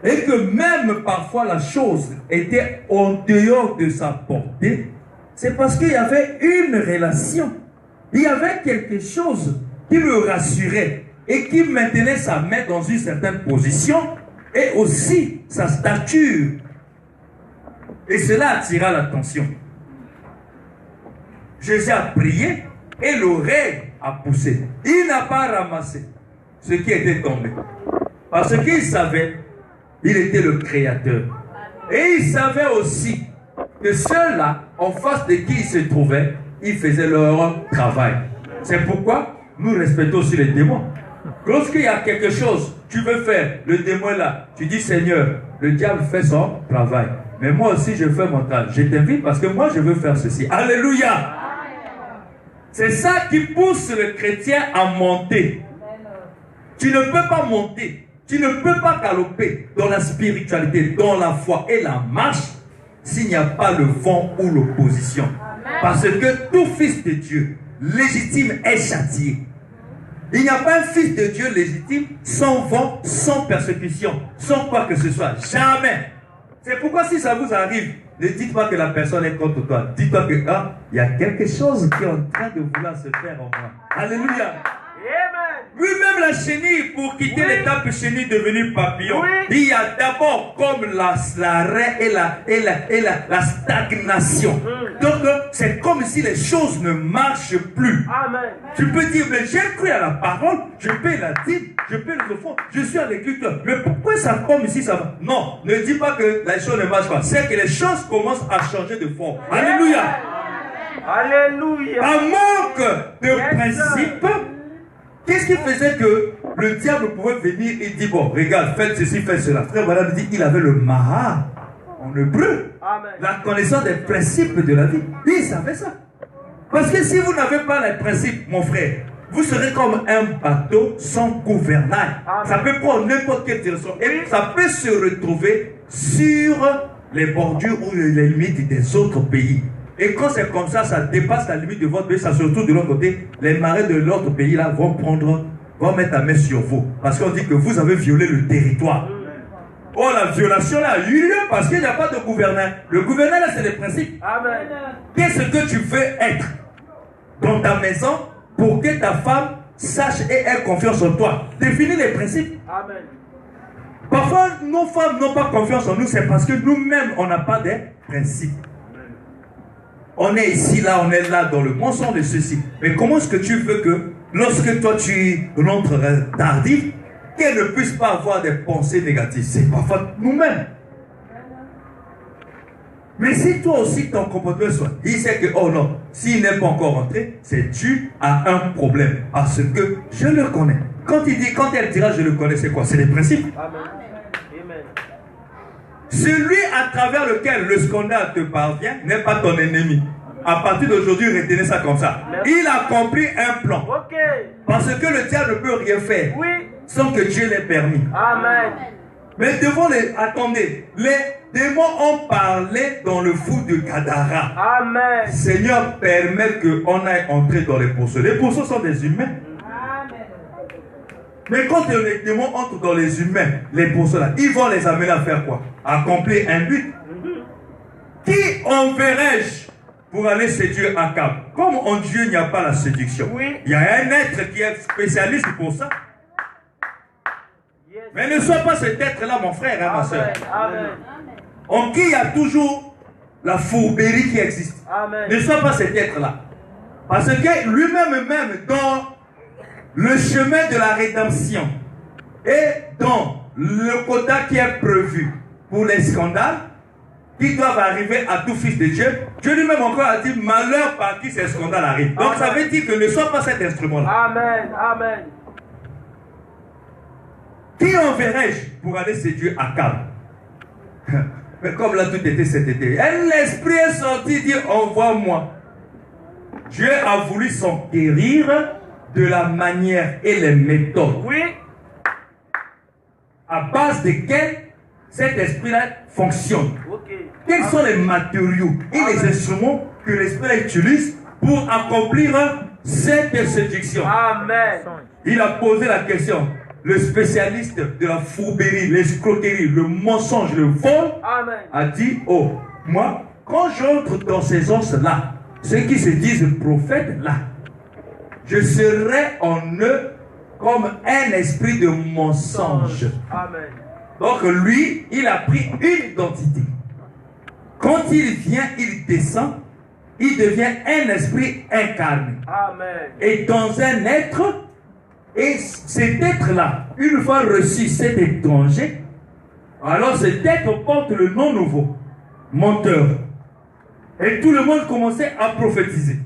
et que même parfois la chose était en dehors de sa portée, c'est parce qu'il y avait une relation. Il y avait quelque chose qui le rassurait et qui maintenait sa main dans une certaine position et aussi sa stature. Et cela attira l'attention. Jésus a prié et l'oreille a poussé. Il n'a pas ramassé ce qui était tombé. Parce qu'il savait, il était le créateur. Et il savait aussi que ceux-là, en face de qui il se trouvait, ils faisaient leur travail. C'est pourquoi nous respectons aussi les démons. Lorsqu'il y a quelque chose, tu veux faire, le démon est là, tu dis Seigneur, le diable fait son travail. Mais moi aussi je fais mon travail. Je t'invite parce que moi je veux faire ceci. Alléluia! C'est ça qui pousse le chrétien à monter. Tu ne peux pas monter, tu ne peux pas galoper dans la spiritualité, dans la foi et la marche s'il n'y a pas le vent ou l'opposition. Parce que tout fils de Dieu légitime est châtié. Il n'y a pas un fils de Dieu légitime sans vent, sans persécution, sans quoi que ce soit. Jamais. C'est pourquoi si ça vous arrive, ne dites pas que la personne est contre toi. Dites-toi que il y a quelque chose qui est en train de vouloir se faire en moi. Alléluia. Lui-même la chenille, pour quitter l'étape chenille devenue papillon, il y a d'abord comme l'arrêt et la stagnation. Donc c'est comme si les choses ne marchent plus. Amen. Tu peux dire, mais j'ai cru à la parole, je paie la dîme, je paie le fond, je suis à l'église, mais pourquoi ça comme ici ça va? Non, ne dis pas que les choses ne marchent pas, c'est que les choses commencent à changer de forme. Alléluia. Alléluia. Un manque de principe. Qu'est-ce qui faisait que le diable pouvait venir et dire, bon, regarde, faites ceci, faites cela. Frère Madame dit, il avait le maha en hébreu. Amen. La connaissance des principes de la vie. Il savait ça. Parce que si vous n'avez pas les principes, mon frère, vous serez comme un bateau sans gouvernail. Amen. Ça peut prendre n'importe quelle direction. Et ça peut se retrouver sur les bordures ou les limites des autres pays. Et quand c'est comme ça, ça dépasse la limite de votre pays, ça se retrouve de l'autre côté. Les marais de l'autre pays là vont mettre la main sur vous. Parce qu'on dit que vous avez violé le territoire. Oh, la violation là a eu lieu parce qu'il n'y a pas de gouverneur. Le gouverneur là, c'est les principes. Amen. Qu'est-ce que tu veux être dans ta maison pour que ta femme sache et ait confiance en toi? Définis les principes. Amen. Parfois, nos femmes n'ont pas confiance en nous, c'est parce que nous-mêmes, on n'a pas de principes. On est ici, là, on est là dans le mensonge de ceci. Mais comment est-ce que tu veux que, lorsque toi tu rentres tardif, qu'elle ne puisse pas avoir des pensées négatives? C'est parfois nous-mêmes. Mais si toi aussi ton comportement soit, il sait que, oh non, s'il n'est pas encore rentré, c'est dû à un problème. Parce que je le connais. Quand elle dira je le connais, c'est quoi? C'est les principes. Amen. Celui à travers lequel le scandale te parvient n'est pas ton ennemi. À partir d'aujourd'hui, retenez ça comme ça. Il a accompli un plan. Parce que le diable ne peut rien faire sans que Dieu l'ait permis. Amen. Mais devant attendez, les démons ont parlé dans le fou de Gadara. Amen. Seigneur, permet qu'on aille entrer dans les pourceaux. Les pourceaux sont des humains. Mais quand les démons entrent dans les humains, les pourceaux là, ils vont les amener à faire quoi? Accomplir un but. Qui enverrai-je pour aller séduire Akab? Comme en Dieu, il n'y a pas la séduction. Il y a un être qui est spécialiste pour ça. Mais ne sois pas cet être-là, mon frère, hein, ma soeur. En qui il y a toujours la fourberie qui existe. Amen. Ne sois pas cet être-là. Parce que lui-même, dans le chemin de la rédemption et dans le quota qui est prévu pour les scandales qui doivent arriver à tout fils de Dieu, Dieu lui-même encore a dit malheur par qui ces scandales arrivent. Donc ça veut dire que ne sois pas cet instrument-là. Amen. Amen. Qui enverrai-je pour aller séduire Akab? Mais comme là tout était cet été, l'esprit est sorti, dit envoie-moi. Dieu a voulu s'enquérir de la manière et les méthodes. Oui. À base desquelles cet esprit-là fonctionne. Okay. Quels sont les matériaux et les instruments que l'esprit utilise pour accomplir cette séduction? Amen. Il a posé la question. Le spécialiste de la fourberie, l'escroquerie, le mensonge, le vol, Amen. a dit, oh, moi, quand j'entre dans ces os-là, ceux qui se disent prophètes là, je serai en eux comme un esprit de mensonge. Amen. Donc lui, il a pris une identité. Quand il vient, il descend, il devient un esprit incarné. Amen. Et dans un être, et cet être-là, une fois reçu cet étranger, alors cet être porte le nom nouveau, menteur. Et tout le monde commençait à prophétiser.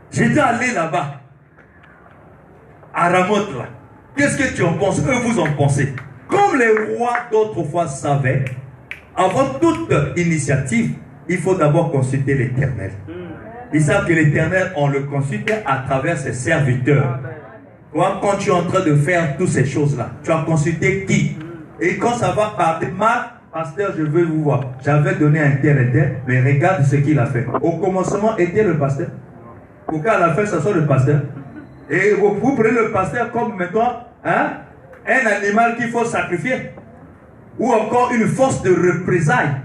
J'étais allé là-bas, à Ramoth là. Qu'est-ce que tu en penses? Eux, vous en pensez? Comme les rois d'autrefois savaient, avant toute initiative, il faut d'abord consulter l'Éternel. Ils savent que l'Éternel, on le consulte à travers ses serviteurs. Toi, quand tu es en train de faire toutes ces choses-là, tu as consulté qui? Et quand ça va partir, pasteur, je veux vous voir. J'avais donné un tel, mais regarde ce qu'il a fait. Au commencement, était le pasteur. Pourquoi à la fin, ça soit le pasteur? Et vous prenez le pasteur comme maintenant, hein, un animal qu'il faut sacrifier. Ou encore une force de représailles.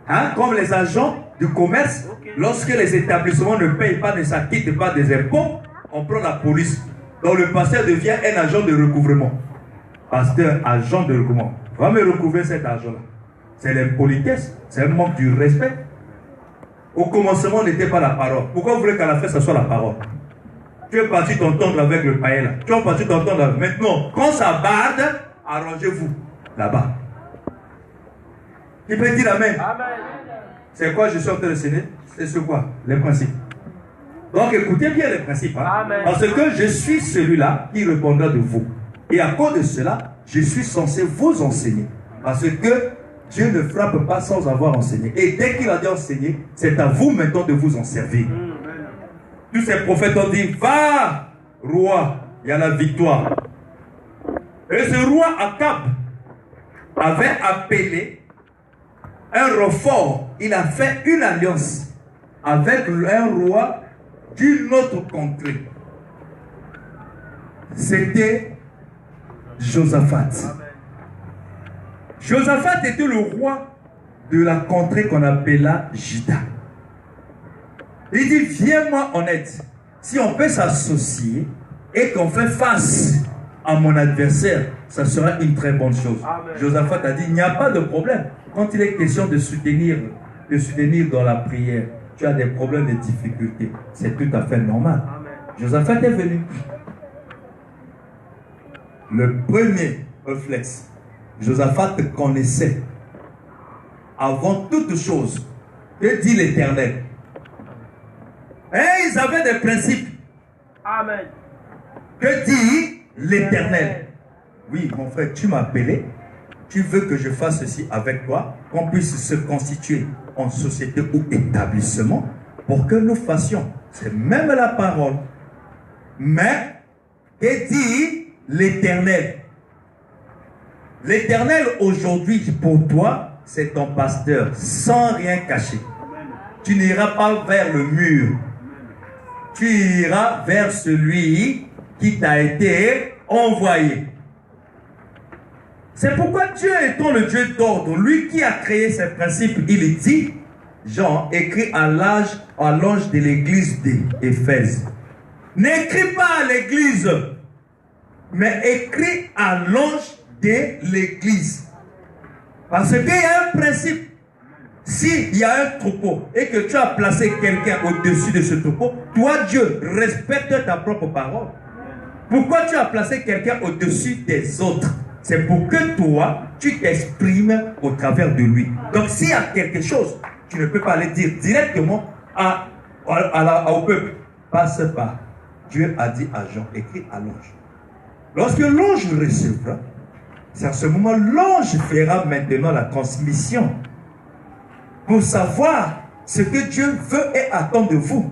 Hein, comme les agents du commerce. Lorsque les établissements ne payent pas, ne s'acquittent pas des impôts, on prend la police. Donc le pasteur devient un agent de recouvrement. Pasteur, agent de recouvrement. Va me recouvrer cet argent-là. C'est l'impolitesse, c'est un manque du respect. Au commencement, n'était pas la parole. Pourquoi vous voulez qu'à la fin, ça soit la parole? Tu es parti t'entendre avec le païen là. Tu es parti t'entendre avec... Maintenant, quand ça barde, arrangez-vous là-bas. Tu peux dire Amen. Amen. C'est quoi je suis en train de enseigner? C'est ce quoi? Les principes. Donc écoutez bien les principes. Hein? Amen. Parce que je suis celui-là qui répondra de vous. Et à cause de cela, je suis censé vous enseigner. Parce que Dieu ne frappe pas sans avoir enseigné. Et dès qu'il a dit enseigner, c'est à vous maintenant de vous en servir. Tous ces prophètes ont dit, va, roi, il y a la victoire. Et ce roi Akab avait appelé un renfort. Il a fait une alliance avec un roi d'une autre contrée. C'était Josaphat. Josaphat était le roi de la contrée qu'on appela Juda. Il dit, viens-moi en aide. Si on peut s'associer et qu'on fait face à mon adversaire, ça sera une très bonne chose. Amen. Josaphat a dit, il n'y a pas de problème. Quand il est question de soutenir dans la prière, tu as des problèmes, des difficultés. C'est tout à fait normal. Amen. Josaphat est venu. Le premier réflexe, Josaphat connaissait avant toute chose que dit l'Éternel. Et ils avaient des principes. Amen. Que dit l'Éternel? Oui, mon frère, tu m'as appelé. Tu veux que je fasse ceci avec toi, qu'on puisse se constituer en société ou établissement pour que nous fassions. C'est même la parole. Mais, que dit l'Éternel? L'Éternel aujourd'hui pour toi, c'est ton pasteur, sans rien cacher. Tu n'iras pas vers le mur. Tu iras vers celui qui t'a été envoyé. C'est pourquoi Dieu étant le Dieu d'ordre, lui qui a créé ces principes, il dit, Jean écrit à l'ange de l'église d'Éphèse. N'écris pas à l'église, mais écris à l'ange de l'église. Parce qu'il y a un principe. S'il y a un troupeau et que tu as placé quelqu'un au-dessus de ce troupeau, toi, Dieu, respecte ta propre parole. Pourquoi tu as placé quelqu'un au-dessus des autres? C'est pour que toi, tu t'exprimes au travers de lui. Donc, s'il y a quelque chose, tu ne peux pas le dire directement au peuple. Passe par. Dieu a dit à Jean, écrit à l'ange. Lorsque l'ange recevra, c'est à ce moment l'ange fera maintenant la transmission pour savoir ce que Dieu veut et attend de vous.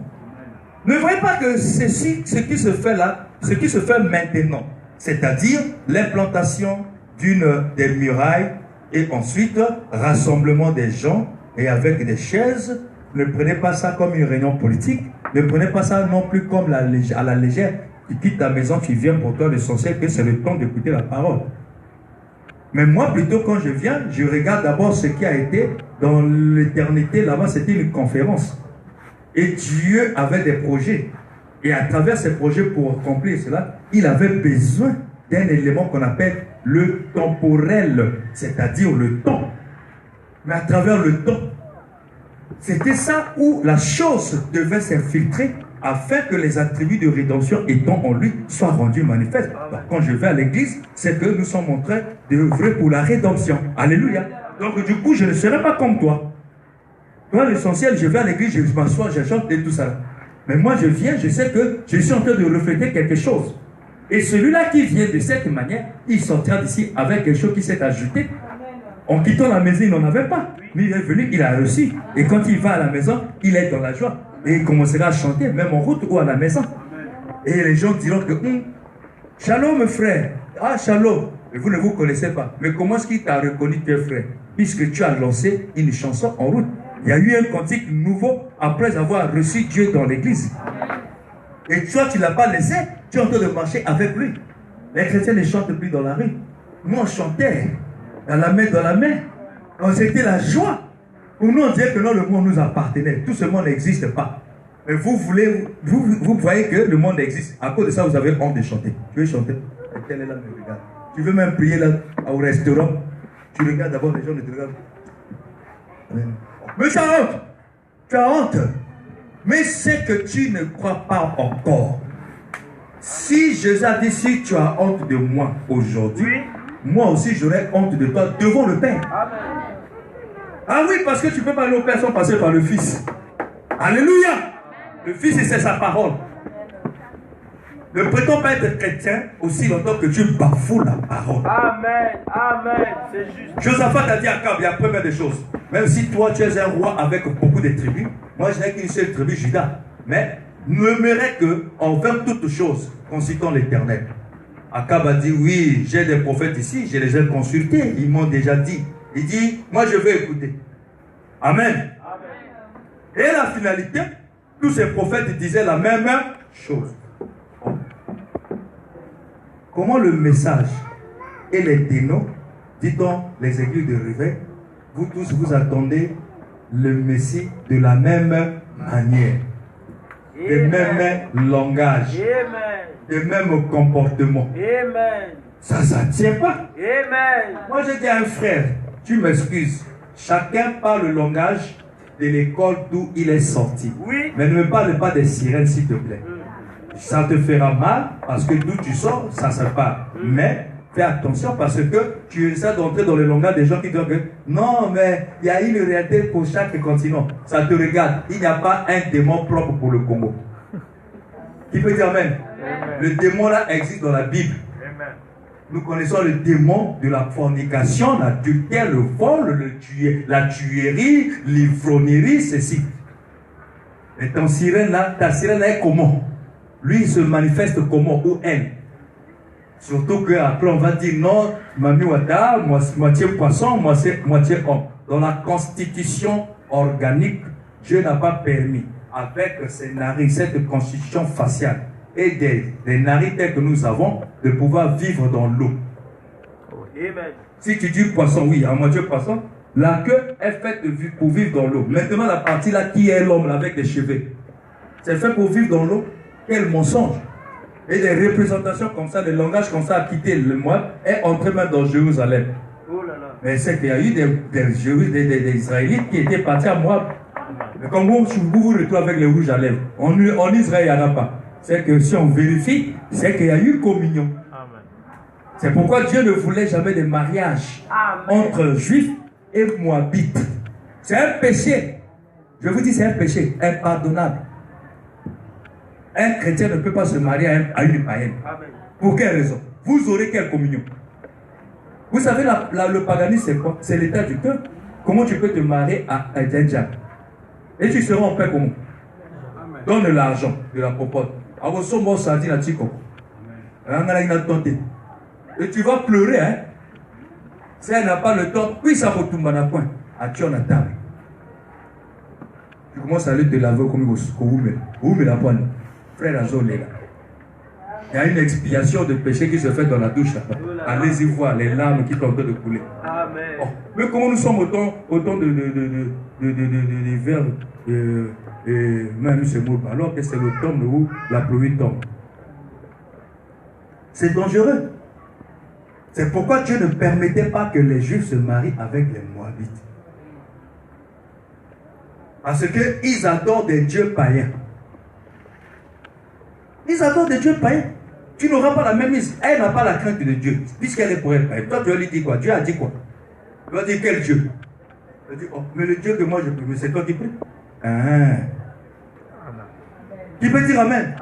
Ne voyez pas que ceci, ce qui se fait là, ce qui se fait maintenant, c'est-à-dire l'implantation des murailles et ensuite rassemblement des gens et avec des chaises, ne prenez pas ça comme une réunion politique, ne prenez pas ça non plus comme à la légère. Tu quittes ta maison, tu viens pour toi, l'essentiel que c'est le temps d'écouter la parole. Mais moi, plutôt, quand je viens, je regarde d'abord ce qui a été dans l'éternité. Là-bas, c'était une conférence. Et Dieu avait des projets. Et à travers ces projets, pour accomplir cela, il avait besoin d'un élément qu'on appelle le temporel, c'est-à-dire le temps. Mais à travers le temps, c'était ça où la chose devait s'infiltrer afin que les attributs de rédemption étant en lui soient rendus manifestes. Donc, quand je vais à l'église, c'est que nous sommes en train d'œuvrer pour la rédemption. Alléluia. Donc du coup, je ne serai pas comme toi. Toi, l'essentiel, je vais à l'église, je m'assois, je chante et tout ça. Mais moi, je viens, je sais que je suis en train de refléter quelque chose. Et celui-là qui vient de cette manière, il sortira d'ici avec quelque chose qui s'est ajouté. En quittant la maison, il n'en avait pas. Mais il est venu, il a réussi. Et quand il va à la maison, il est dans la joie. Et il commencera à chanter, même en route ou à la maison. Et les gens diront que, Shalom frère, ah Shalom, mais vous ne vous connaissez pas. Mais comment est-ce qu'il t'a reconnu tes frères? Puisque tu as lancé une chanson en route. Il y a eu un cantique nouveau après avoir reçu Dieu dans l'église. Et toi, tu ne l'as pas laissé, tu es en train de marcher avec lui. Les chrétiens ne chantent plus dans la rue. Nous, on chantait dans la main. C'était la joie. Pour nous, on dirait que non, le monde nous appartenait. Tout ce monde n'existe pas. Mais vous voyez que le monde existe. À cause de ça, vous avez honte de chanter. Tu veux chanter? Et quelle est là, me regarde. Tu veux même prier là, au restaurant. Tu regardes d'abord, les gens ne te regardent. Mais tu as honte. Tu as honte. Mais c'est que tu ne crois pas encore. Si Jésus a dit, si tu as honte de moi aujourd'hui, moi aussi j'aurai honte de toi devant le Père. Amen. Ah oui, parce que tu ne peux pas aller au Père sans passer par le Fils. Alléluia. Le Fils, c'est sa parole. Ne prétends pas être chrétien aussi longtemps que tu bafoues la parole. Amen. Amen. C'est juste. Josaphat a dit à Akab, il y a première des choses. Même si toi tu es un roi avec beaucoup de tribus, moi je n'ai qu'une seule tribu, Juda. Mais n'aimerais que envers toutes choses, consultant l'Éternel. Akab a dit, oui, j'ai des prophètes ici, je les ai consultés, ils m'ont déjà dit. Il dit, moi je vais écouter. Amen. Amen. Et la finalité, tous ces prophètes disaient la même chose. Comment le message et les dénoms, dit-on les aiguilles de réveil, vous tous vous attendez le Messie de la même manière, le même langage, le même comportement. Amen. Ça ne tient pas. Amen. Moi j'ai dit à un frère, tu m'excuses, chacun parle le langage de l'école d'où il est sorti. Oui. Mais ne me parle pas des sirènes s'il te plaît. Ça te fera mal parce que d'où tu sors, ça se parle. Mais fais attention parce que tu essaies d'entrer dans le langage des gens qui disent que non, mais il y a une réalité pour chaque continent. Ça te regarde. Il n'y a pas un démon propre pour le Congo. Qui peut dire Amen? Amen. Le démon là existe dans la Bible. Amen. Nous connaissons le démon de la fornication, l'adultère, le vol, la tuerie, l'ivrognerie, ceci. Et ta sirène est comment? Lui, il se manifeste comment? Ou elle? Surtout qu'après, on va dire non, Mami Wada, moitié poisson, moitié homme. Dans la constitution organique, Dieu n'a pas permis, avec ces narines, cette constitution faciale et des narines telles que nous avons, de pouvoir vivre dans l'eau. Amen. Si tu dis poisson, oui, à moitié poisson, la queue est faite pour vivre dans l'eau. Maintenant, la partie là, qui est l'homme avec des cheveux? C'est fait pour vivre dans l'eau. Quel mensonge! Et des représentations comme ça, des langages comme ça a quitté le monde et entré même dans Jérusalem. Oh là là. Mais c'est qu'il y a eu des Israélites qui étaient partis à Moab. Mais comme vous vous retrouvez avec les rouges à lèvres, en Israël, il n'y en a pas. C'est que si on vérifie, c'est qu'il y a eu communion. Amen. C'est pourquoi Dieu ne voulait jamais de mariage entre juifs et moabites. C'est un péché. Je vous dis, c'est un péché impardonnable. Un chrétien ne peut pas se marier à une païenne. Amen. Pour quelle raison? Vous aurez quelle communion? Vous savez, le paganisme, c'est quoi? C'est l'état du cœur. Comment tu peux te marier à un diable? Et tu seras en paix comment? Amen. Donne l'argent de la popote. Et tu vas pleurer, hein. Si elle n'a pas le temps, puis ça va tomber dans point. Tu commences à aller te laver comme vous me la poigne. Frère Azol est là. Il y a une expiation de péché qui se fait dans la douche là-bas. Allez-y voir les larmes qui sont en train de couler. Amen. Oh. Mais comment nous sommes autant de vers même ce mot, alors que c'est l'automne où la pluie tombe. C'est dangereux. C'est pourquoi Dieu ne permettait pas que les Juifs se marient avec les Moabites. Parce qu'ils adorent des dieux païens. Ils adorent des dieux païens. Tu n'auras pas la même mise. Elle n'a pas la crainte de Dieu, puisqu'elle est pour elle païenne. Toi, tu vas lui dire quoi? Dieu a dit quoi? Tu vas dire quel Dieu? Tu vas dire, oh, mais le Dieu que moi je prie, mais c'est toi qui prie. Tu peux dire Amen.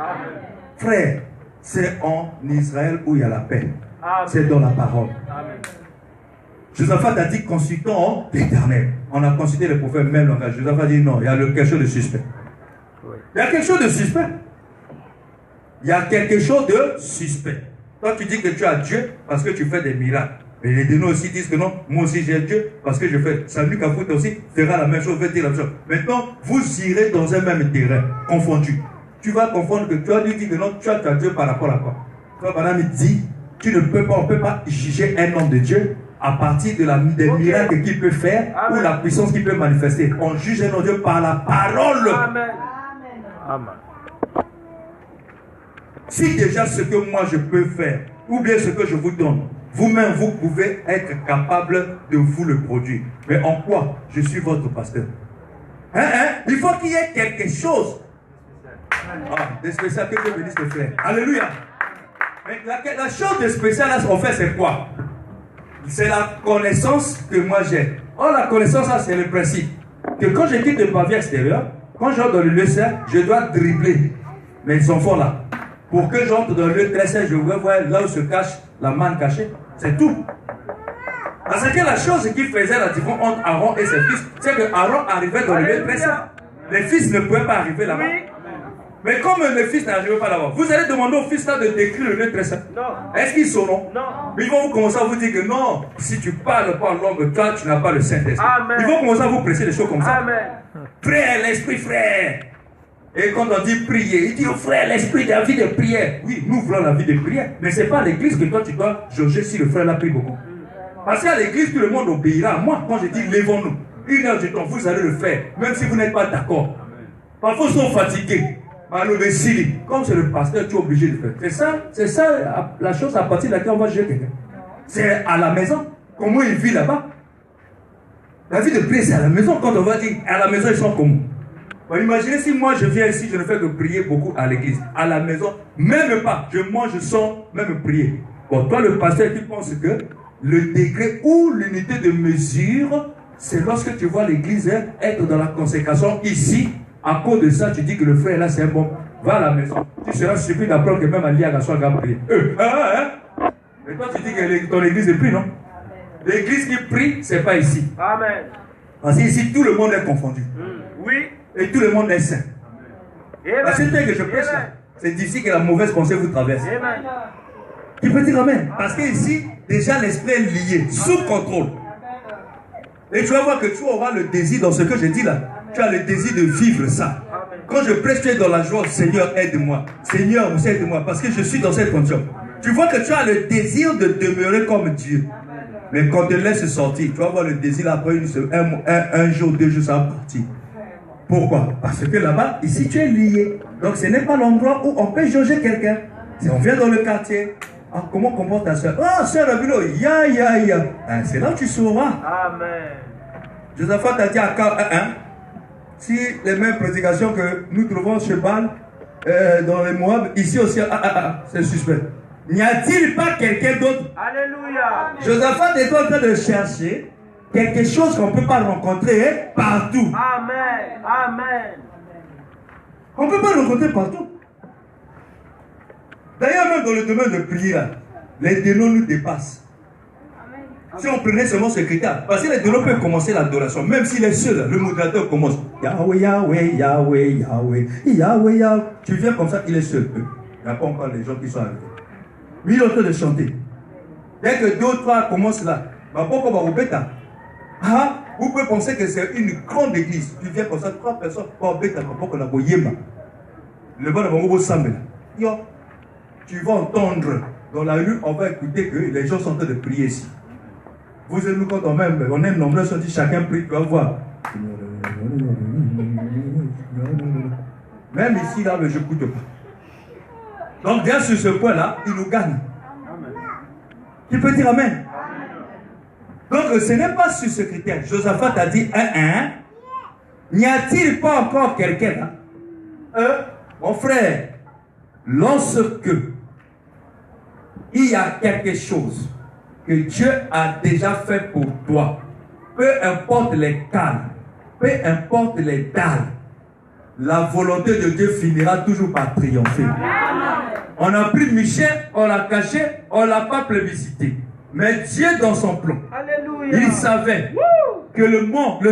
Frère, c'est en Israël où il y a la paix. C'est dans la parole. Josaphat a dit consultant l'Éternel. On a consulté le prophète même langage. Josaphat a dit non, il y a quelque chose de suspect. Il y a quelque chose de suspect. Il y a quelque chose de suspect. Toi tu dis que tu as Dieu parce que tu fais des miracles. Mais les dénoms aussi disent que non, moi aussi j'ai Dieu parce que je fais. Salut Kafout aussi fera la même chose, veut dire la même chose. Maintenant, vous irez dans un même terrain, confondu. Tu vas confondre que tu as lui dit que non, tu as Dieu par rapport à quoi? Toi, madame, il dit, tu ne peux pas, on ne peut pas juger un homme de Dieu à partir de des miracles qu'il peut faire. Amen. Ou la puissance qu'il peut manifester. On juge un homme de Dieu par la parole. Amen. Amen. Si déjà ce que moi je peux faire, ou bien ce que je vous donne, vous-même vous pouvez être capable de vous le produire. Mais en quoi je suis votre pasteur? Il faut qu'il y ait quelque chose. De spécial que Dieu bénisse le frère. Alléluia. Mais la chose de spécial là, ce qu'on fait, c'est quoi? C'est la connaissance que moi j'ai. Oh, la connaissance là, c'est le principe. Que quand je quitte le pavillon extérieur, quand j'entre dans le lieu saint, je dois dribbler mes enfants là. Pour que j'entre dans le lieu très saint, je veux voir là où se cache la manne cachée. C'est tout. Parce que la chose qui faisait la différence entre Aaron et ses fils, c'est que Aaron arrivait dans le lieu très saint. Les fils ne pouvaient pas arriver là-bas. Mais comme les fils n'arrivaient pas là-bas, vous allez demander aux fils là de décrire le lieu très saint. Non. Est-ce qu'ils sauront? Non. Mais ils vont commencer à vous dire que non, si tu parles pas en langue, toi tu n'as pas le Saint-Esprit. Ils vont commencer à vous presser des choses comme ça. Amen. Frère, l'esprit, frère. Et quand on dit prier, il dit au frère, l'esprit de la vie de prière. Oui, nous voulons la vie de prière. Mais ce n'est pas à l'église que toi tu dois jauger si le frère l'a pris beaucoup. Parce qu'à l'église, tout le monde obéira. Moi, quand je dis lèvons-nous, 1 heure de temps, vous allez le faire, même si vous n'êtes pas d'accord. Parfois, ils sont fatigués. Comme c'est le pasteur, tu es obligé de faire. C'est ça la chose à partir de laquelle on va juger quelqu'un. C'est à la maison. Comment il vit là-bas? La vie de prière, c'est à la maison. Quand on va dire à la maison, ils sont comment? Bon, imaginez si moi je viens ici, je ne fais que prier beaucoup à l'église. À la maison, même pas. Je mange sans même prier. Bon, toi, le pasteur, tu penses que le degré ou l'unité de mesure, c'est lorsque tu vois l'église être dans la consécration ici. À cause de ça, tu dis que le frère là c'est un bon. Va à la maison. Tu seras surpris d'apprendre que même à Liagassois va prier. Mais toi tu dis que ton église est prie, non? L'église qui prie, c'est pas ici. Amen. Parce qu'ici tout le monde est confondu. Oui. Et tout le monde est saint. Parce que que je prêche là, c'est d'ici que la mauvaise pensée vous traverse. Amen. Tu peux dire Amen. Parce qu'ici, déjà l'esprit est lié, sous contrôle. Et tu vas voir que tu auras le désir dans ce que je dis là. Tu as le désir de vivre ça. Quand je prêche, tu es dans la joie. Seigneur, aide-moi. Seigneur, aide-moi. Parce que je suis dans cette condition. Tu vois que tu as le désir de demeurer comme Dieu. Mais quand tu te laisses sortir, tu vas voir le désir après un jour, 2 jours, ça va partir. Pourquoi? Parce que là-bas, ici, tu es lié. Donc ce n'est pas l'endroit où on peut jauger quelqu'un. Si on vient dans le quartier, ah, comment comporte ta soeur? Ah, soeur Rabilo, c'est là où tu sauras. Amen. Josaphat a dit à si les mêmes prédications que nous trouvons chez Baal, dans les Moab, ici aussi, c'est suspect. N'y a-t-il pas quelqu'un d'autre? Alléluia. Josaphat est en train de chercher quelque chose qu'on ne peut pas rencontrer partout. Amen. Amen. On ne peut pas rencontrer partout. D'ailleurs, même dans le domaine de prière, les dénoms nous dépassent. Si on prenait seulement ce critère, parce que les deux peuvent commencer l'adoration, même s'il est seul, le modérateur commence. Yahweh, Yahweh, Yahweh, Yahweh, Yahweh, Yahweh. Tu viens comme ça, il est seul. Il n'y a pas encore les gens qui sont arrivés. Lui, il est en train de chanter. Dès que 2 ou 3 commencent là, vous pouvez penser que c'est une grande église. Tu viens comme ça, 3 personnes, le bon de Sambela. Tu vas entendre dans la rue, on va écouter que les gens sont en train de prier ici. Vous êtes nous quand on aime nombreux, on dit chacun prie, tu vas voir. Même ici, là, je n'écoute pas. Donc, bien sur ce point-là, il nous gagne. Tu peux dire Amen. Donc, ce n'est pas sur ce critère. Josaphat a dit n'y a-t-il pas encore quelqu'un là? Mon frère, lorsque il y a quelque chose que Dieu a déjà fait pour toi, peu importe les calmes, peu importe les dalles, la volonté de Dieu finira toujours par triompher. On a pris Michel, on l'a caché, on ne l'a pas plébiscité. Mais Dieu dans son plan, il savait que le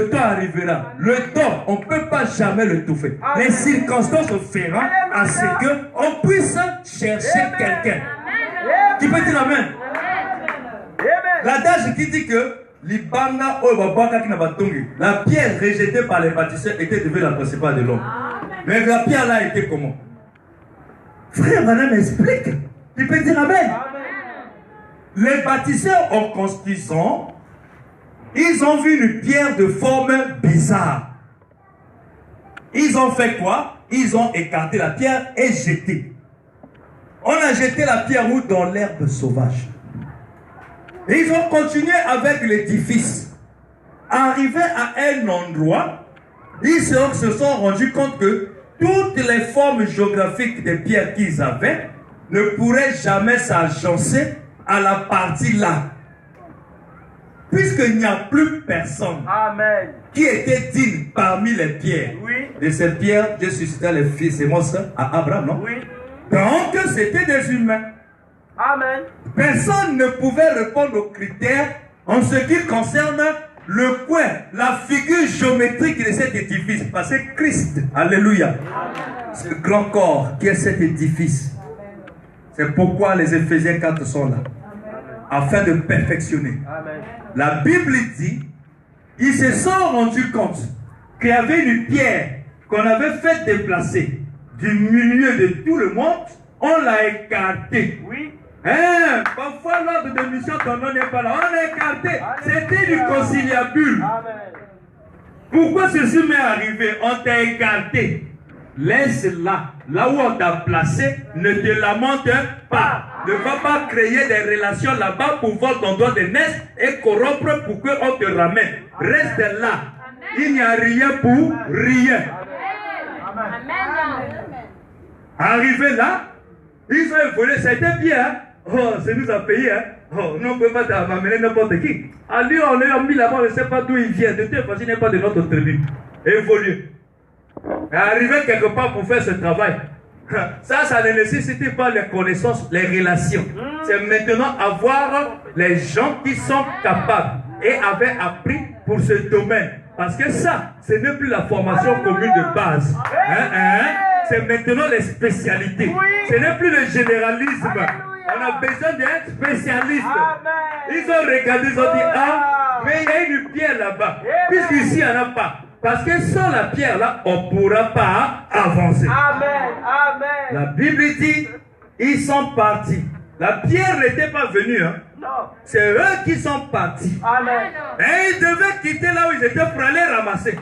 temps arrivera. Le temps, on ne peut pas jamais le tout faire. Les circonstances feront à ce qu'on puisse chercher quelqu'un. Qui peut dire Amen? L'adage qui dit que la pierre rejetée par les bâtisseurs était devenue la principale de l'homme. Mais la pierre là était comment? Frère, madame explique. Tu peux dire Amen? Les bâtisseurs en construisant, ils ont vu une pierre de forme bizarre. Ils ont fait quoi? Ils ont écarté la pierre et jeté. On a jeté la pierre où? Dans l'herbe sauvage. Et ils ont continué avec l'édifice. Arrivé à un endroit, ils se sont rendus compte que toutes les formes géographiques des pierres qu'ils avaient ne pourraient jamais s'agencer à la partie là. Puisqu'il n'y a plus personne qui était digne parmi les pierres. De ces pierres, Dieu suscita les fils et monstres à Abraham, non? Donc, c'était des humains. Amen. Personne ne pouvait répondre aux critères en ce qui concerne le coin, la figure géométrique de cet édifice. Parce que Christ, alléluia, ce grand corps qui est cet édifice. C'est pourquoi les Éphésiens 4 sont là. Afin de perfectionner. La Bible dit, ils se sont rendus compte qu'il y avait une pierre qu'on avait fait déplacer du milieu de tout le monde, on l'a écartée. Parfois l'ordre de mission, ton nom n'est pas là. On l'a écarté. C'était du conciliabule. Pourquoi ceci m'est arrivé? On t'a écarté. Laisse-la. Là où on t'a placé, ne te lamente pas. Ne va pas créer des relations là-bas pour voir ton doigt de naisse et corrompre pour qu'on te ramène. Reste là. Il n'y a rien pour rien. Arrivé là, ils ont évolué. C'était bien. Hein? Oh, c'est nous à payer. Hein? Oh, nous, on ne peut pas m'amener n'importe qui. À lui, on l'a mis là-bas, on ne sait pas d'où il vient. De toute façon, il n'est pas de notre tribu. Évoluer. Arriver quelque part pour faire ce travail. Ça ne nécessite pas les connaissances, les relations. C'est maintenant avoir les gens qui sont capables et avaient appris pour ce domaine. Parce que ça, ce n'est plus la formation commune de base. C'est maintenant les spécialités. Ce n'est plus le généralisme. On a besoin d'un spécialiste. Ils ont regardé, ils ont dit, ah, mais il y a une pierre là-bas. Puisqu'ici, il n'y en a pas. Parce que sans la pierre là, on ne pourra pas avancer. La Bible dit, ils sont partis. La pierre n'était pas venue. Hein. C'est eux qui sont partis. Et ils devaient quitter là où ils étaient pour aller ramasser.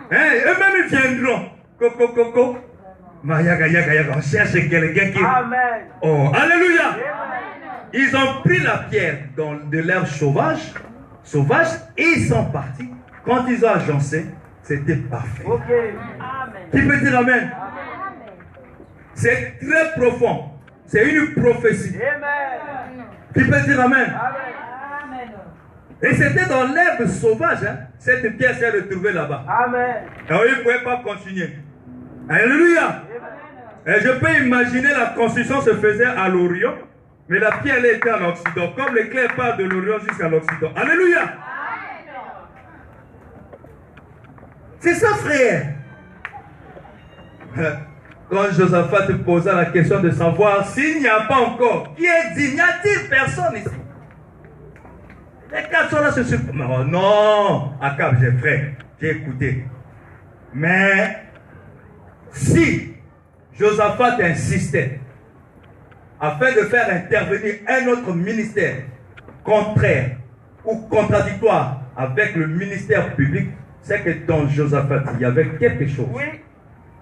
Eux-mêmes ils viendront. Coco. On cherche quelqu'un qui... Oh, alléluia. Ils ont pris la pierre dans de l'herbe sauvage et ils sont partis. Quand ils ont agencé, c'était parfait. Qui peut dire Amen? C'est très profond. C'est une prophétie. Qui peut dire Amen? Et c'était dans l'herbe sauvage. Hein? Cette pierre s'est retrouvée là-bas. Alors ils ne pouvaient pas continuer. Alléluia. Et je peux imaginer la construction se faisait à l'Orient. Mais la pierre, elle était en Occident. Comme l'éclair part de l'Orient jusqu'à l'Occident. Alléluia. C'est ça, frère. Quand Josaphat te posa la question de savoir s'il n'y a pas encore, qui est digne, n'y a-t-il personne ici? Les quatre sont là, se surprennent. Oh non, Akab, j'ai frère, j'ai écouté. Mais si Josaphat insistait afin de faire intervenir un autre ministère contraire ou contradictoire avec le ministère public, c'est que dans Josaphat, il y avait quelque chose. Oui.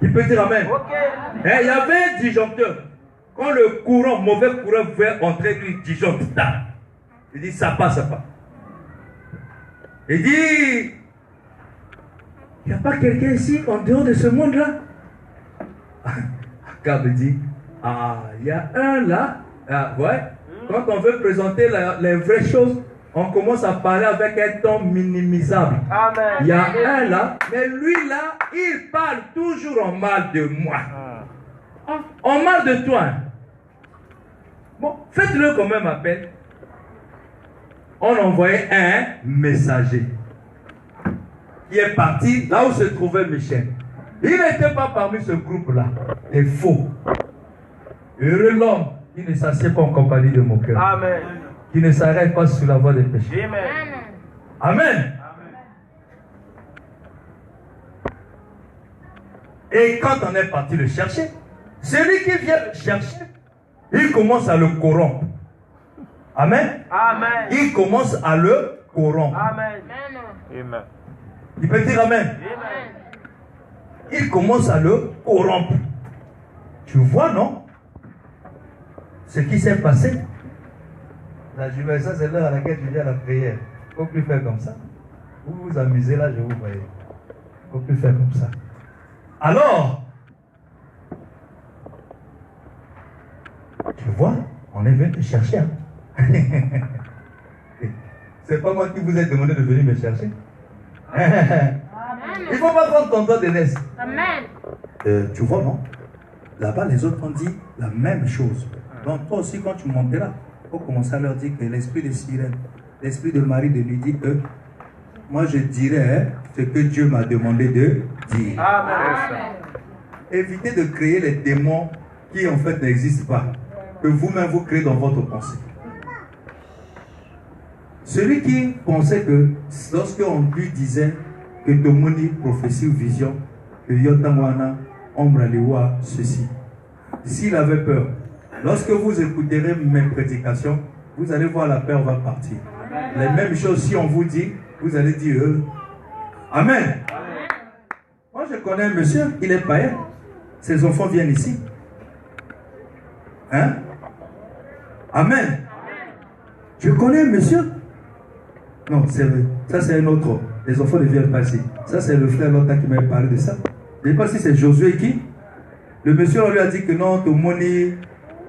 Il peut dire amen. Okay. Il y avait un disjoncteur. Quand le courant, mauvais courant pouvait entrer, lui disjoncte. Il dit ça passe pas. Il dit il n'y a pas quelqu'un ici en dehors de ce monde-là. Akab dit ah, il y a un là. Ah, ouais. Quand on veut présenter les vraies choses, on commence à parler avec un ton minimisable. Amen. Il y a un là, mais lui là, il parle toujours en mal de moi. En mal de toi. Bon, faites-le quand même appel. On envoyait un messager qui est parti là où se trouvait Michel. Il n'était pas parmi ce groupe-là. C'est faux. Heureux l'homme qui ne s'assied pas en compagnie de mon cœur. Amen. Qui ne s'arrête pas sur la voie des péchés. Amen. Amen. Et quand on est parti le chercher, celui qui vient le chercher, il commence à le corrompre. Amen. Amen. Il commence à le corrompre. Amen. Amen. Il peut dire amen. Amen. Il commence à le corrompre. Tu vois, non? Ce qui s'est passé. La journée, ça c'est l'heure à laquelle tu viens à la prière. Il ne faut plus faire comme ça. Vous vous amusez là, je vous voyais. Il ne faut plus faire comme ça. Alors, tu vois, on est venu te chercher. Hein? C'est pas moi qui vous ai demandé de venir me chercher. Il ne faut pas prendre ton temps d'aînesse. Amen. Tu vois, non? Là-bas, les autres ont dit la même chose. Donc, toi aussi, quand tu monteras, il faut commencer à leur dire que l'esprit de sirène, l'esprit de Marie de lui dit que moi, je dirais ce que Dieu m'a demandé de dire. Amen. Évitez de créer les démons qui, en fait, n'existent pas. Que vous-même, vous créez dans votre pensée. Celui qui pensait que lorsqu'on lui disait que Tomoni, prophétie ou vision, que Yotamwana, ombre aliwa, ceci, s'il avait peur, lorsque vous écouterez mes prédications, vous allez voir la peur va partir. Les mêmes choses, si on vous dit, vous allez dire Amen. Moi, je connais un monsieur, il est païen. Ses enfants viennent ici. Hein? Amen. Je connais un monsieur. Non, ça c'est un autre. Les enfants ne viennent pas ici. Ça c'est le frère l'autre qui m'a parlé de ça. Je ne sais pas si c'est Josué qui. Le monsieur, on lui a dit que non, tout le monde,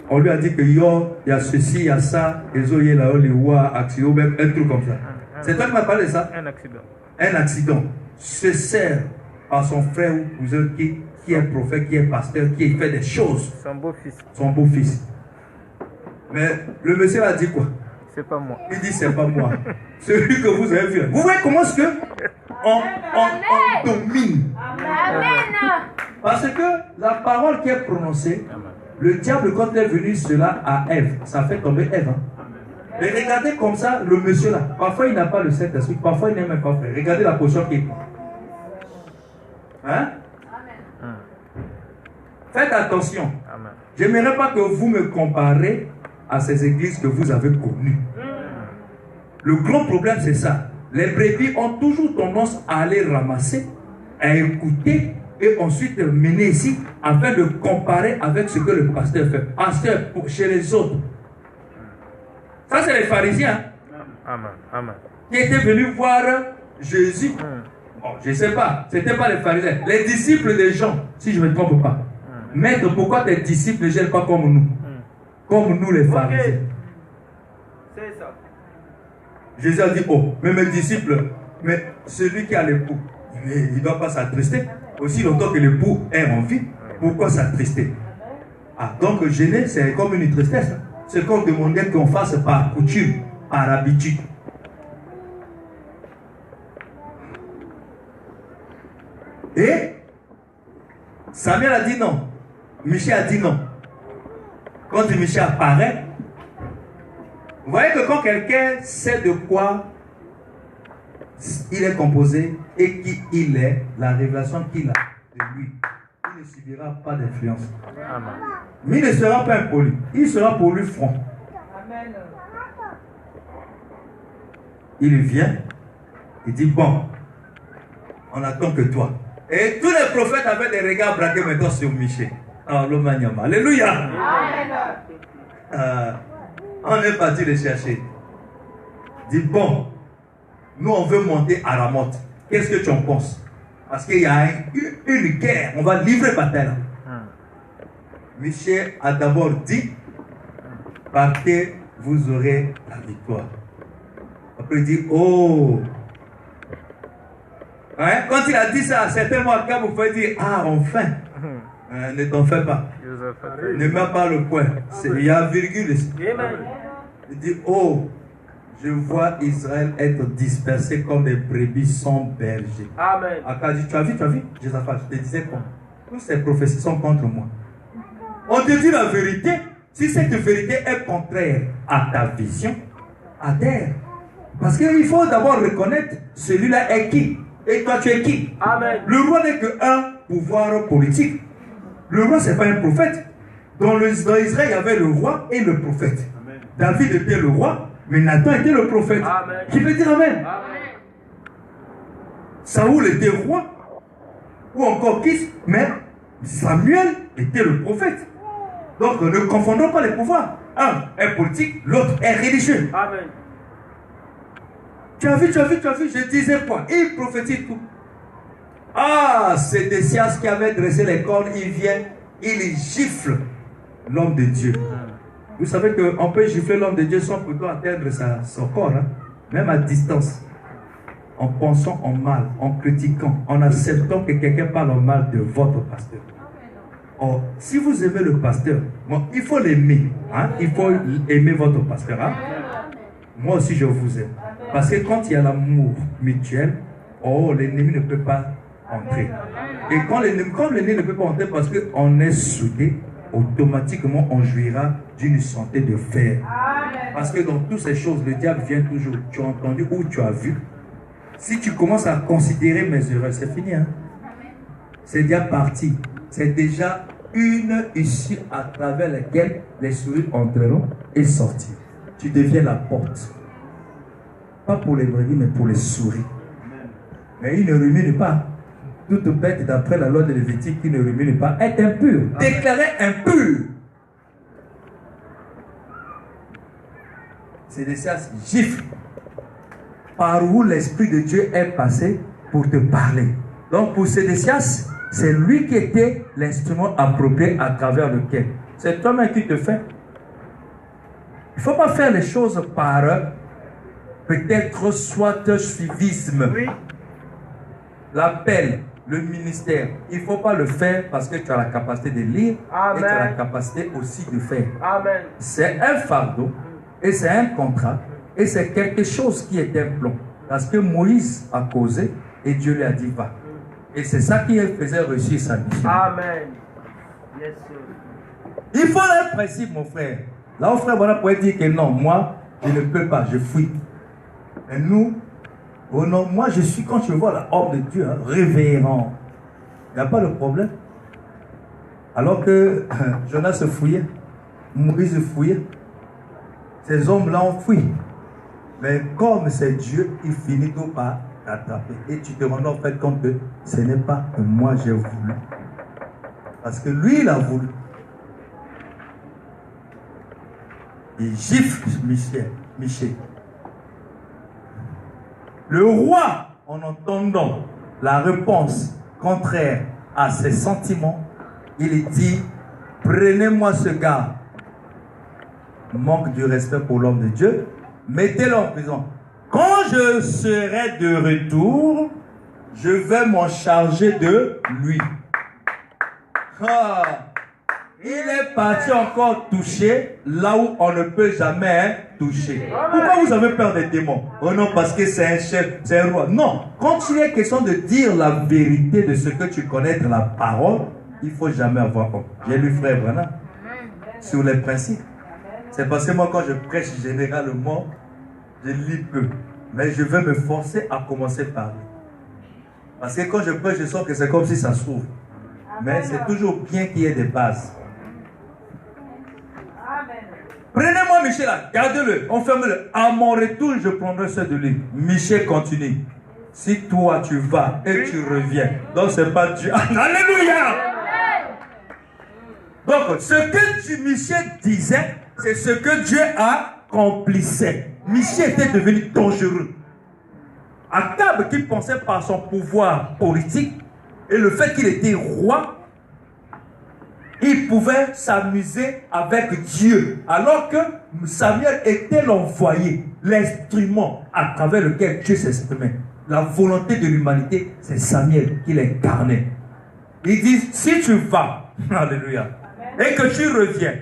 on lui a dit que yo, il y a ceci, il y a ça, les oeufs, là, les oies, accident, même un truc comme ça. C'est toi qui m'as parlé de ça? Un accident. Un accident. Se sert par son frère ou cousin qui est prophète, qui est pasteur, qui fait des choses. Son beau-fils. Son beau-fils. Mais le monsieur a dit quoi? C'est pas moi. Il dit c'est pas moi. Celui que vous avez vu. Vous voyez comment est-ce que on domine. Amen. Parce que la parole qui est prononcée, le diable quand il est venu cela à Ève, ça fait tomber Ève. Hein? Mais regardez comme ça le monsieur là. Parfois il n'a pas le Saint-Esprit, parfois il n'est même pas fait. Regardez la potion qu'il prend. Hein? Amen. Faites attention. Je n'aimerais pas que vous me comparez à ces églises que vous avez connues. Le grand problème c'est ça. Les brebis ont toujours tendance à aller ramasser, à écouter et ensuite mener ici afin de comparer avec ce que le pasteur fait. Pasteur chez les autres. Ça c'est les pharisiens. Amen. Amen. Qui étaient venus voir Jésus. Bon, je ne sais pas, ce n'étaient pas les pharisiens. Les disciples des gens, si je ne me trompe pas. Maître, pourquoi tes disciples ne gèrent pas comme nous? Comme nous les pharisiens. Okay. C'est ça. Jésus a dit, oh, mais mes disciples, mais celui qui a l'époux, il ne doit pas s'attrister. Aussi longtemps que l'époux est en vie, pourquoi s'attrister? Ah, donc gêner, c'est comme une tristesse. ce qu'on demandait qu'on fasse par coutume, par habitude. Et Samuel a dit non. Michel a dit non. Quand Michel apparaît, vous voyez que quand quelqu'un sait de quoi il est composé et qui il est, la révélation qu'il a de lui, il ne subira pas d'influence. Mais il ne sera pas impoli. Il sera pour lui franc. Amen. Il vient, il dit bon, on attend que toi. Et tous les prophètes avaient des regards braqués maintenant sur Michel. Alléluia. On est parti le chercher. Il dit bon, nous on veut monter à Ramoth. Qu'est-ce que tu en penses? Parce qu'il y a une guerre, on va livrer bataille. Michel a d'abord dit partez, vous aurez la victoire. Après il dit oh. Hein? Quand il a dit ça, certainement quand vous pouvez dire ah enfin. Ne t'en fais pas. Ne mets pas le point. Il y a virgule. Il dit oh, je vois Israël être dispersé comme des brebis sans berger. Amen. Akadi, tu as vu? Josaphat, je te disais quoi? Toutes ces prophéties sont contre moi. On te dit la vérité. Si cette vérité est contraire à ta vision, adhère. Parce qu'il faut d'abord reconnaître celui-là est qui. Et toi tu es qui? Amen. Le roi n'est qu'un pouvoir politique. Le roi, ce n'est pas un prophète. Dans Israël, il y avait le roi et le prophète. Amen. David était le roi, mais Nathan était le prophète. Amen. Qui peut dire Amen? Amen. Saoul était roi, ou encore qui, mais Samuel était le prophète. Donc ne confondons pas les pouvoirs. Un est politique, l'autre est religieux. Amen. Tu as vu, je disais quoi? Il prophétise tout. Ah, c'est Décias qui avait dressé les cornes, il vient, il gifle l'homme de Dieu. Vous savez qu'on peut gifler l'homme de Dieu sans plutôt atteindre son corps, hein? Même à distance. En pensant en mal, en critiquant, en acceptant que quelqu'un parle en mal de votre pasteur. Or, si vous aimez le pasteur, bon, il faut l'aimer. Hein? Il faut aimer votre pasteur. Hein? Moi aussi, je vous aime. Parce que quand il y a l'amour mutuel, oh, l'ennemi ne peut pas entrer. Et quand l'ennemi ne peut pas entrer parce qu'on est soudé, automatiquement on jouira d'une santé de fer. Parce que dans toutes ces choses, le diable vient toujours. Tu as entendu ou tu as vu. Si tu commences à considérer mes erreurs, c'est fini. Hein? C'est déjà parti. C'est déjà une issue à travers laquelle les souris entreront et sortiront. Tu deviens la porte. Pas pour les brebis, mais pour les souris. Mais il ne rumine pas. Toute bête, d'après la loi de Lévitique, qui ne rumine pas, est impure. Déclaré impur. C'est des sciences gifles. Par où l'Esprit de Dieu est passé pour te parler. Donc pour Sédécias, c'est lui qui était l'instrument approprié à travers lequel. C'est toi-même qui te fait. Il ne faut pas faire les choses par peut-être soit suivisme. Oui. L'appel, le ministère, il ne faut pas le faire parce que tu as la capacité de lire. Amen. Et tu as la capacité aussi de faire. Amen. C'est un fardeau et c'est un contrat et c'est quelque chose qui est un plan. Parce que Moïse a causé et Dieu lui a dit va. Et c'est ça qui faisait réussir sa mission. Amen. Yes, sir. Il faut un principe, mon frère. Là, mon frère, voilà, pourrait dire que non, moi, je ne peux pas, je fuis. Et nous, oh non, moi, je suis, quand je vois l'homme de Dieu, hein, révérend. Il n'y a pas de problème. Alors que Jonas se fouillait, Moïse se fouillait. Ces hommes-là ont fui. Mais comme c'est Dieu, il finit tout par t'attraper. Et tu te rends en fait compte que ce n'est pas que moi j'ai voulu. Parce que lui, il a voulu. Il gifle Michel. Le roi, en entendant la réponse contraire à ses sentiments, il dit, prenez-moi ce gars. Manque du respect pour l'homme de Dieu. Mettez-le en prison. Quand je serai de retour, je vais m'en charger de lui. Ah. Il est parti encore toucher là où on ne peut jamais toucher. Pourquoi vous avez peur des démons? Oh non, parce que c'est un chef, c'est un roi. Non, quand il est question de dire la vérité de ce que tu connais de la parole, il ne faut jamais avoir honte. J'ai lu Frère Branham sur les principes. C'est parce que moi, quand je prêche généralement, je lis peu. Mais je veux me forcer à commencer par lui. Parce que quand je prêche, je sens que c'est comme si ça s'ouvre. Mais c'est toujours bien qu'il y ait des bases. Prenez-moi Michel là, gardez-le, enfermez-le. À mon retour, je prendrai soin de lui. Michel continue. Si toi tu vas et tu reviens, donc c'est pas Dieu. Alléluia! Donc, ce que Michel disait, c'est ce que Dieu accomplissait. Michel était devenu dangereux. Akab, qui pensait par son pouvoir politique et le fait qu'il était roi, il pouvait s'amuser avec Dieu. Alors que Samuel était l'envoyé, l'instrument à travers lequel Dieu s'exprimait. La volonté de l'humanité, c'est Samuel qui l'incarnait. Il dit, si tu vas, alléluia, et que tu reviens,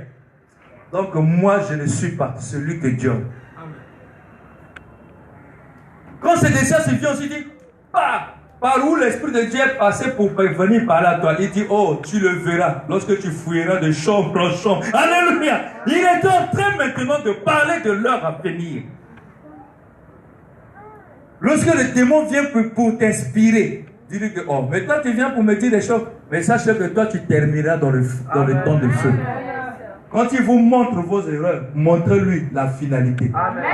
donc moi je ne suis pas celui que Dieu a. Quand c'est déjà suffit, on se dit, par où l'Esprit de Dieu est passé pour venir parler à toi. Il dit, oh, tu le verras lorsque tu fouilleras de chambre en chambre. Alléluia. Il est en train maintenant de parler de l'heure à venir. Lorsque le démon vient pour t'inspirer, dis-lui que, oh, mais toi tu viens pour me dire des choses, mais sache que toi tu termineras dans le temps de feu. Quand il vous montre vos erreurs, montrez-lui la finalité. Amen.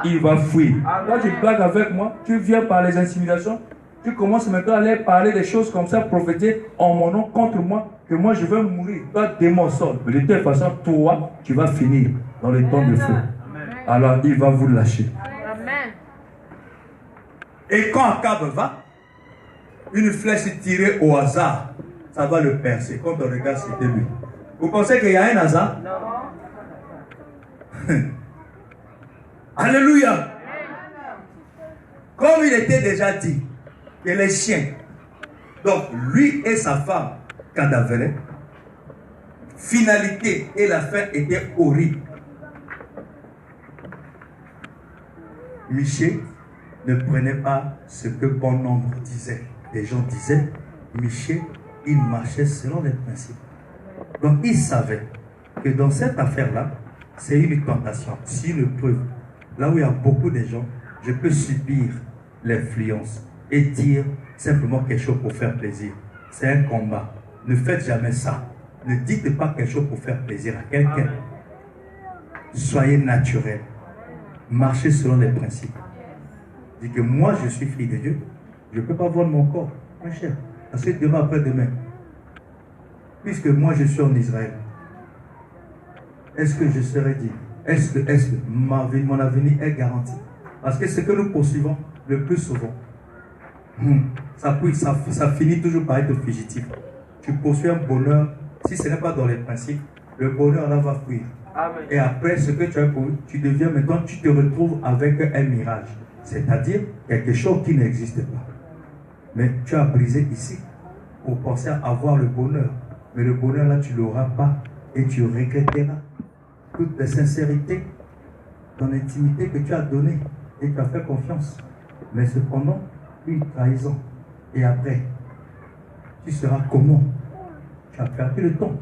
Il va fuir. Quand tu blagues avec moi, tu viens par les intimidations, tu commences maintenant à aller parler des choses comme ça, prophétiser en mon nom contre moi, que moi je vais mourir. Toi, démon sort. Mais de toute façon, toi, tu vas finir dans le temps de feu. Amen. Alors, il va vous lâcher. Amen. Et quand Akab va, une flèche tirée au hasard, ça va le percer. Quand on regarde, c'était lui. Vous pensez qu'il y a un hasard? Non. Alléluia. Comme il était déjà dit, que les chiens, donc lui et sa femme, cadavraient, finalité et la fin étaient horribles. Michel ne prenait pas ce que bon nombre disaient. Les gens disaient, Michel, il marchait selon les principes. Donc il savait que dans cette affaire-là, c'est une tentation, c'est une preuve. Là où il y a beaucoup de gens, je peux subir l'influence et dire simplement quelque chose pour faire plaisir. C'est un combat. Ne faites jamais ça. Ne dites pas quelque chose pour faire plaisir à quelqu'un. Soyez naturel. Marchez selon les principes. Dites que moi je suis fille de Dieu, je ne peux pas vendre mon corps, mon cher. Parce que demain après-demain, puisque moi je suis en Israël, est-ce que je serai dit? Est-ce que mon avenir est garanti? Parce que ce que nous poursuivons le plus souvent, ça finit toujours par être fugitif. Tu poursuis un bonheur, si ce n'est pas dans les principes, le bonheur là va fuir. Amen. Et après ce que tu as poursuivi, tu deviens maintenant, tu te retrouves avec un mirage. C'est-à-dire quelque chose qui n'existe pas. Mais tu as brisé ici pour penser à avoir le bonheur. Mais le bonheur là, tu ne l'auras pas et tu regretteras toute la sincérité, ton intimité que tu as donnée et tu as fait confiance. Mais cependant, une trahison. Et après, tu seras comment? Tu as perdu le temps.